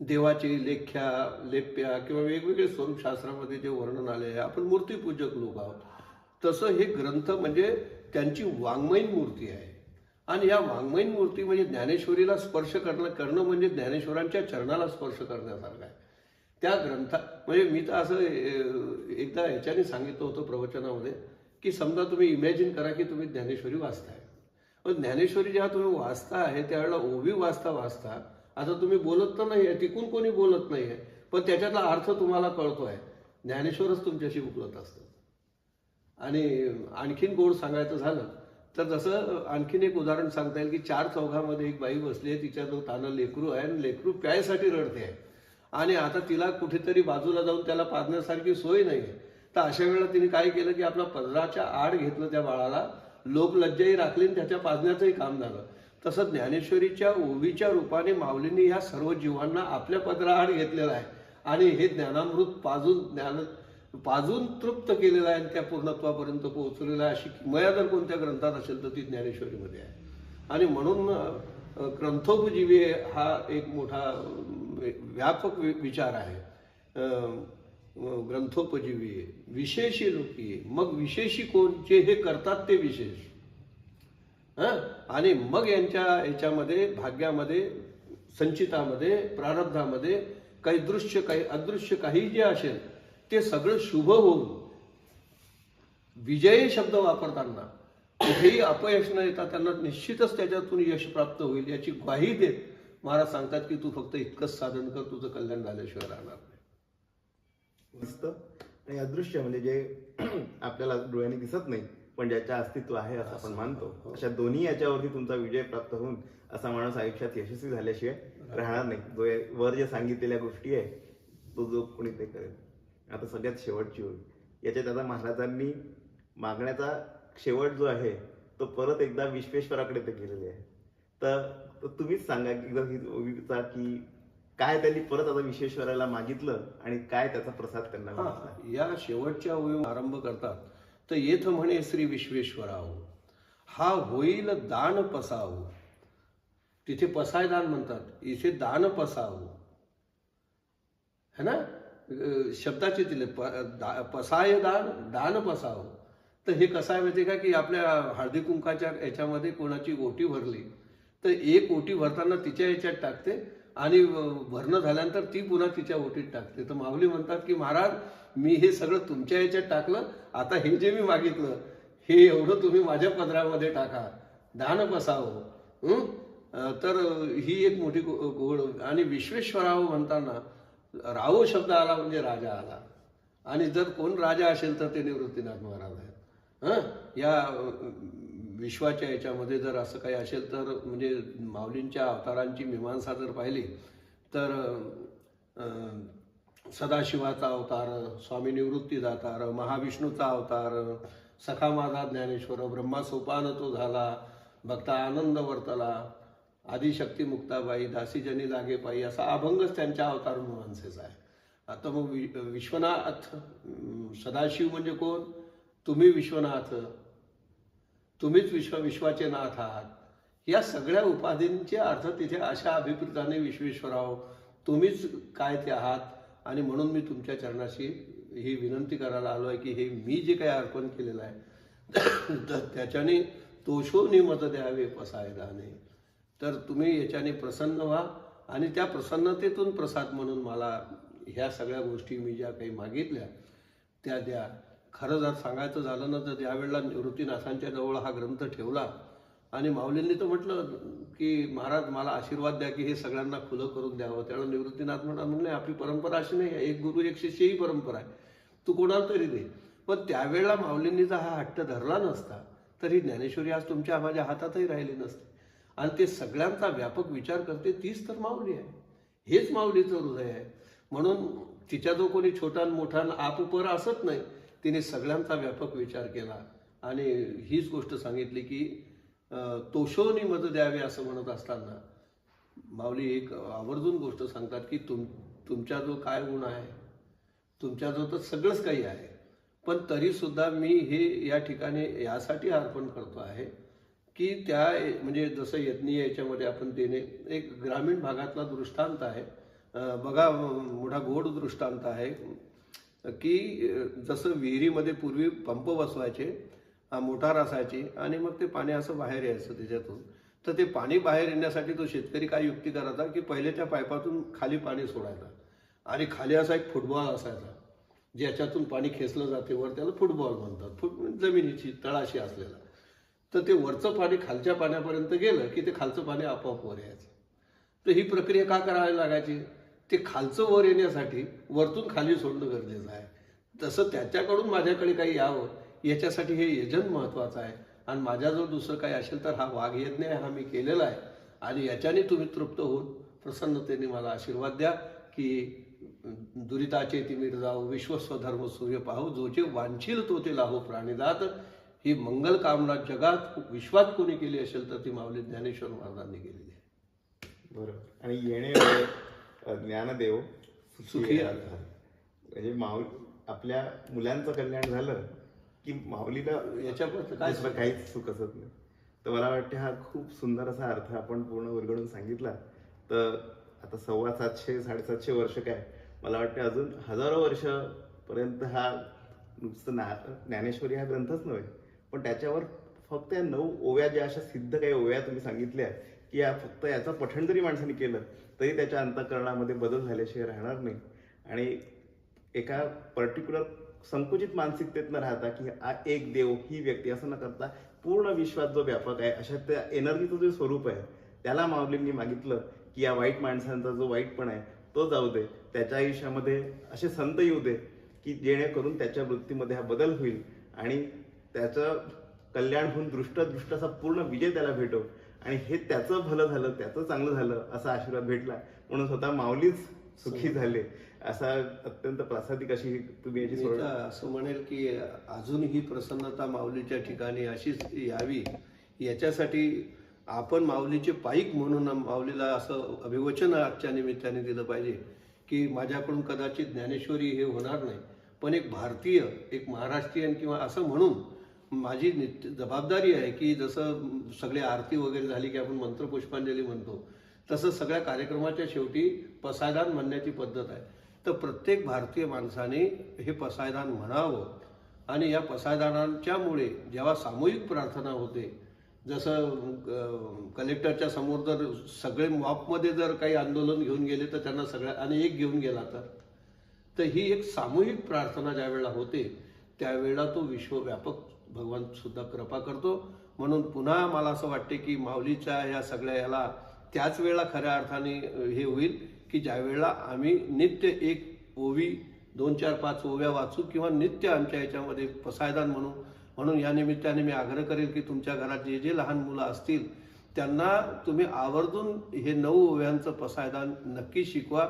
देवाचे लेख्या लेप्या किंवा वेगवेगळे स्वरूप शास्त्रामध्ये जे वर्णन आले आहे, आपण मूर्तीपूजक लोक आहोत, तसं हे ग्रंथ म्हणजे त्यांची वाङ्मयीन मूर्ती आहे. आणि या वाङ्मयीन मूर्ती म्हणजे ज्ञानेश्वरीला स्पर्श करणं म्हणजे ज्ञानेश्वरांच्या चरणाला स्पर्श करण्यासारखं आहे. त्या ग्रंथा म्हणजे मी तर असं एकदा ह्याच्याने सांगितलं होतं प्रवचनामध्ये की समजा तुम्ही इमॅजिन करा की तुम्ही ज्ञानेश्वरी वाचताय. पण ज्ञानेश्वरी जेव्हा तुम्ही वाचता आहे त्यावेळेला ओवी वाचता वाचता आता तुम्ही बोलत तर नाही आहे, तिकून कोणी बोलत नाही आहे, पण त्याच्यातला अर्थ तुम्हाला कळतोय, ज्ञानेश्वरच तुमच्याशी बोलत असतात. आणि आणखीन गोड सांगायचं झालं तर जसं आणखीन एक उदाहरण सांगता येईल की 4 चौघामध्ये एक बाई बसली आहे, तिच्या जो तानं लेकरू आहे आणि लेकरू प्यायसाठी रडते आहे आणि आता तिला कुठेतरी बाजूला जाऊन त्याला पाजण्यासारखी सोय नाही आहे. तर अशा वेळेला तिने काय केलं की आपला पदराच्या आड घेतलं त्या बाळाला, लोकलज्जाही राखली आणि त्याच्या पाजण्याचंही काम झालं. तसं ज्ञानेश्वरीच्या ओवीच्या रूपाने माऊलींनी ह्या सर्व जीवांना आपल्या पदराआड घेतलेलं आहे आणि हे ज्ञानामृत पाजून तृप्त केलेलं आहे आणि त्या पूर्णत्वापर्यंत पोहोचलेलं आहे. अशी किमया जर कोणत्या ग्रंथात असेल तर ती ज्ञानेश्वरीमध्ये आहे. आणि म्हणून ग्रंथोपजीवी हा एक मोठा व्यापक विचार आहे. ग्रंथोपजीवी, विशेषी लोकी, मग विशेषी कोण, जे हे करतात ते विशेष. आणि मग यांच्या याच्यामध्ये भाग्यामध्ये, संचितामध्ये, प्रारब्धामध्ये काही दृश्य काही अदृश्य काही जे असेल ते सगळं शुभ होऊन विजयी शब्द वापरताना कुठेही अपयश न येता त्यांना निश्चितच त्याच्यातून यश प्राप्त होईल याची ग्वाही देत महाराज सांगतात की तू फक्त इतकंच साधन कर, तुझं कल्याण झाल्याशिवाय राहणार नाही. मस्त. आणि अदृश्य म्हणजे जे आपल्याला डोळ्याने दिसत नाही पण ज्याच्या अस्तित्व आहे असं आपण मानतो, अशा दोन्ही याच्यावरती तुमचा विजय प्राप्त होऊन असा माणूस आयुष्यात यशस्वी झाल्याशिवाय राहणार नाही. जो वर जे सांगितलेल्या गोष्टी आहे तो जो कोणी ते करेल. आता सगळ्यात शेवटची ओळ, याच्यात आता महाराजांनी मागण्याचा शेवट जो आहे तो परत एकदा विश्वेश्वराकडे ते केलेले आहे. तर तुम्हीच सांगा की काय त्यांनी परत आता विश्वेश्वराला मागितलं आणि काय त्याचा प्रसाद त्यांना मिळाला. या शेवटच्या ओळी आरंभ करतात तर येथ म्हणे श्री विश्वेश्वराव, हा होईल दान पसाव. तिथे पसाय दान म्हणतात, इथे दान पसाव है ना, शब्दाचे दिले पसाय दान, दान पसाव. तर हे कसं आहे माहिती का की आपल्या हळदी कुंकाच्या याच्यामध्ये कोणाची ओटी भरली तर एक ओटी भरताना तिच्या याच्यात टाकते आणि भरणं झाल्यानंतर ती पुन्हा तिच्या ओटीत टाकते. तर माऊली म्हणतात की महाराज, मी हे सगळं तुमच्या याच्यात टाकलं, आता हे जे मी मागितलं हे एवढं तुम्ही माझ्या पदरामध्ये टाका, दान बसावं. तर ही एक मोठी गोड. आणि विश्वेश्वराव म्हणताना राव शब्द आला म्हणजे राजा आला. आणि जर कोण राजा असेल तर ते निवृत्तीनाथ महाराज आहेत. या विश्वाच्या याच्यामध्ये जर असं काही असेल तर म्हणजे माऊलींच्या अवतारांची मीमांसा जर पाहिली तर सदाशिवाचा अवतार, स्वामी निवृत्तीदातार, महाविष्णूचा अवतार, सखा माझा ज्ञानेश्वर, ब्रह्मा सोपान तो झाला, भक्ता आनंद वर्तला, आदिशक्ती मुक्ताबाई, दासीजनी लागे पायी, असा अभंगच त्यांच्या अवतार मीमांसेचा आहे. आता मग विश्वनाथ, सदाशिव म्हणजे कोण, तुम्ही विश्वनाथ, तुम्हीच विश्वाचे नाथ आहात. या सगळ्या उपाधींचे अर्थ तिथे अशा अभिप्रेताने विश्वेश्वराव तुम्हीच काय ते आहात. आणि म्हणून मी तुमच्या चरणाशी ही विनंती करायला आलो आहे की हे मी जे काही अर्पण केलेलं आहे तर त्याच्याने तोषोनी मत द्यावे पसाय दाने. तर तुम्ही याच्याने प्रसन्न व्हा आणि त्या प्रसन्नतेतून प्रसाद म्हणून मला ह्या सगळ्या गोष्टी मी ज्या काही मागितल्या त्या द्या. खरं जर सांगायचं झालं ना तर त्यावेळेला निवृत्तीनाथांच्या जवळ हा ग्रंथ ठेवला आणि माऊलींनी तर म्हटलं की महाराज मला आशीर्वाद द्या की हे सगळ्यांना खुलं करून द्यावं. त्यावेळेला निवृत्तीनाथ म्हणले आपली परंपरा अशी नाही आहे, एक गुरु एक शिष्य ही परंपरा आहे, तू कोणाला तरी दे. पण त्यावेळेला माऊलींनी जर हा हट्ट धरला नसता तर ही ज्ञानेश्वरी आज तुमच्या माझ्या हातातही राहिली नसते. आणि ते सगळ्यांचा व्यापक विचार करते तीच तर माऊली आहे, हेच माऊलीचं हृदय आहे. म्हणून तिच्या जो कोणी छोटा मोठा आपुपर असत नाही, तिने सगळ्यांचा व्यापक विचार केला आणि हीच गोष्ट सांगितली की तोषोनी मत द्यावे असं म्हणत असताना माऊली एक आवर्जून गोष्ट सांगतात की तुमच्या जो काय गुण आहे, तुमच्या जो तर सगळंच काही आहे, पण तरी सुद्धा मी हे या ठिकाणी यासाठी अर्पण करतो आहे की त्या म्हणजे जसं यज्ञीय याच्यामध्ये आपण देणे एक ग्रामीण भागातला दृष्टांत आहे. बघा मोठा गोड दृष्टांत आहे की जसं विहिरीमध्ये पूर्वी पंप बसवायचे, मोटार असायची आणि मग ते पाणी असं बाहेर यायचं त्याच्यातून. तर ते पाणी बाहेर येण्यासाठी तो शेतकरी काय युक्ती करायचा की पहिले त्या पाईपातून खाली पाणी सोडायचा आणि खाली असा एक फुटबॉल असायचा ज्याच्यातून पाणी खेचलं जाते वर, त्याला फुटबॉल म्हणतात, जमिनीची तळाशी असलेला. तर ते वरचं पाणी खालच्या पाण्यापर्यंत गेलं की ते खालचं पाणी आपोआप वर यायचं. तर ही प्रक्रिया का करावी लागायची ते खालचं वर येण्यासाठी वरतून खाली सोडणं गरजेचं आहे. तसं त्याच्याकडून माझ्याकडे काही यावं याच्यासाठी हे यजन महत्त्वाचं आहे. आणि माझ्याजवळ दुसरं काही असेल तर हा वाघयज्ञ हा मी केलेला आहे. आणि याच्याने तुम्ही तृप्त होऊन प्रसन्नतेने मला आशीर्वाद द्या की दुरिताचे तिमिर जाऊ, विश्वस्वधर्म सूर्य पाहू, जो जे वांछील तो ते लाहो प्राणीदात. ही मंगल कामना जगात विश्वात कोणी केली असेल तर ती माऊली ज्ञानेश्वर महाराजांनी केलेली आहे. बरोबर. आणि येणे ज्ञानदेव सुखी आला. म्हणजे आपल्या मुलांचं कल्याण झालं की माऊलीला याच्यापर्यंत काय दुसरं काहीच सुख असत नाही. तर मला वाटते हा खूप सुंदर असा अर्थ आपण पूर्ण उलगडून सांगितला. तर आता 750 750 वर्ष काय, मला वाटतं अजून हजारो वर्ष पर्यंत हा नुसतं ज्ञानेश्वरी हा ग्रंथच नव्हे, पण त्याच्यावर फक्त या 9 ओव्या ज्या अशा सिद्ध काही ओव्या तुम्ही सांगितल्या की या फक्त याचं पठण जरी माणसाने केलं तरी त्याच्या अंतःकरणामध्ये बदल झाल्याशिवाय राहणार नाही. आणि एका पर्टिक्युलर संकुचित मानसिकतेत न राहता की हा एक देव ही व्यक्ती असं न करता पूर्ण विश्वात जो व्यापक आहे अशा त्या एनर्जीचं जे स्वरूप आहे त्याला माऊलींनी मागितलं की या वाईट माणसांचा जो वाईटपणा आहे तो जाऊ दे, त्याच्या आयुष्यामध्ये असे संत येऊ दे की जेणेकरून त्याच्या वृत्तीमध्ये हा बदल होईल आणि त्याचं कल्याण होऊन दृष्टाचा पूर्ण विजय त्याला भेटो. आणि हे त्याचं भलं झालं, त्याचं चांगलं झालं असा आशीर्वाद भेटला म्हणून स्वतः माऊलीच सुखी झाले. असा अत्यंत प्रासादिक अशी तुम्ही याची मी तर असं म्हणेल की अजून ही प्रसन्नता माऊलीच्या ठिकाणी अशीच यावी याच्यासाठी आपण माऊलीचे पाईक म्हणून माऊलीला असं अभिवचन आजच्या निमित्ताने दिलं पाहिजे की माझ्याकडून कदाचित ज्ञानेश्वरी हे होणार नाही, पण एक भारतीय, एक महाराष्ट्रीयन किंवा असं म्हणून माझी जबाबदारी आहे की जसं सगळे आरती वगैरे झाली की आपण मंत्रपुष्पांजली म्हणतो तसं सगळ्या कार्यक्रमाच्या शेवटी पसायदान म्हणण्याची पद्धत आहे. तर प्रत्येक भारतीय माणसाने हे पसायदान म्हणावं. आणि या पसायदानाच्यामुळे जेव्हा सामूहिक प्रार्थना होते, जसं कलेक्टरच्या समोर जर सगळे मॉपमध्ये जर काही आंदोलन घेऊन गेले तर त्यांना सगळ्या आणि एक घेऊन गेला तर ही एक सामूहिक प्रार्थना ज्या वेळेला होते त्यावेळेला तो विश्वव्यापक भगवान सुद्धा कृपा करतो. म्हणून पुन्हा मला असं वाटते की माऊलीच्या या सगळ्या याला त्याच वेळेला खऱ्या अर्थाने हे होईल की ज्या वेळेला आम्ही नित्य एक ओवी 2, 4, 5 ओव्या वाचू किंवा नित्य आमच्या याच्यामध्ये पसायदान म्हणून या निमित्ताने मी आग्रह करेल की तुमच्या घरात जे जे लहान मुलं असतील त्यांना तुम्ही आवर्जून हे 9 ओव्यांचं पसायदान नक्की शिकवा.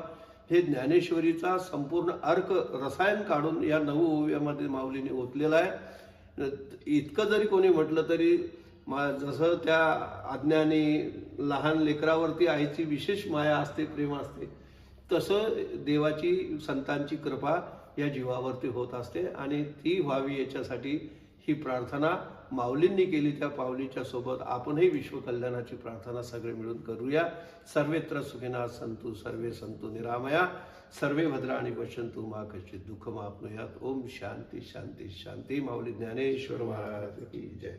हे ज्ञानेश्वरीचा संपूर्ण अर्क रसायन काढून या 9 ओव्यामध्ये माऊलीने ओतलेलं आहे. इतकं जरी कोणी म्हटलं तरी जसं त्या अज्ञानी लहान लेकरावरती आईची विशेष माया असते, प्रेम असते, तसं देवाची संतांची कृपा या जीवावरती होत असते. आणि ती व्हावी याच्यासाठी ही प्रार्थना माऊलींनी केली. त्या माऊलीच्या सोबत आपणही विश्वकल्याणाची प्रार्थना सगळे मिळून करूया. सर्वेत्र सुखिनः सन्तु सर्वे सन्तु निरामया सर्वे भद्राणि पश्यन्तु मा कश्चित् दुःखमाप्नुयात्. ओम शांती शांती शांती. माऊली ज्ञानेश्वर महाराज की जय.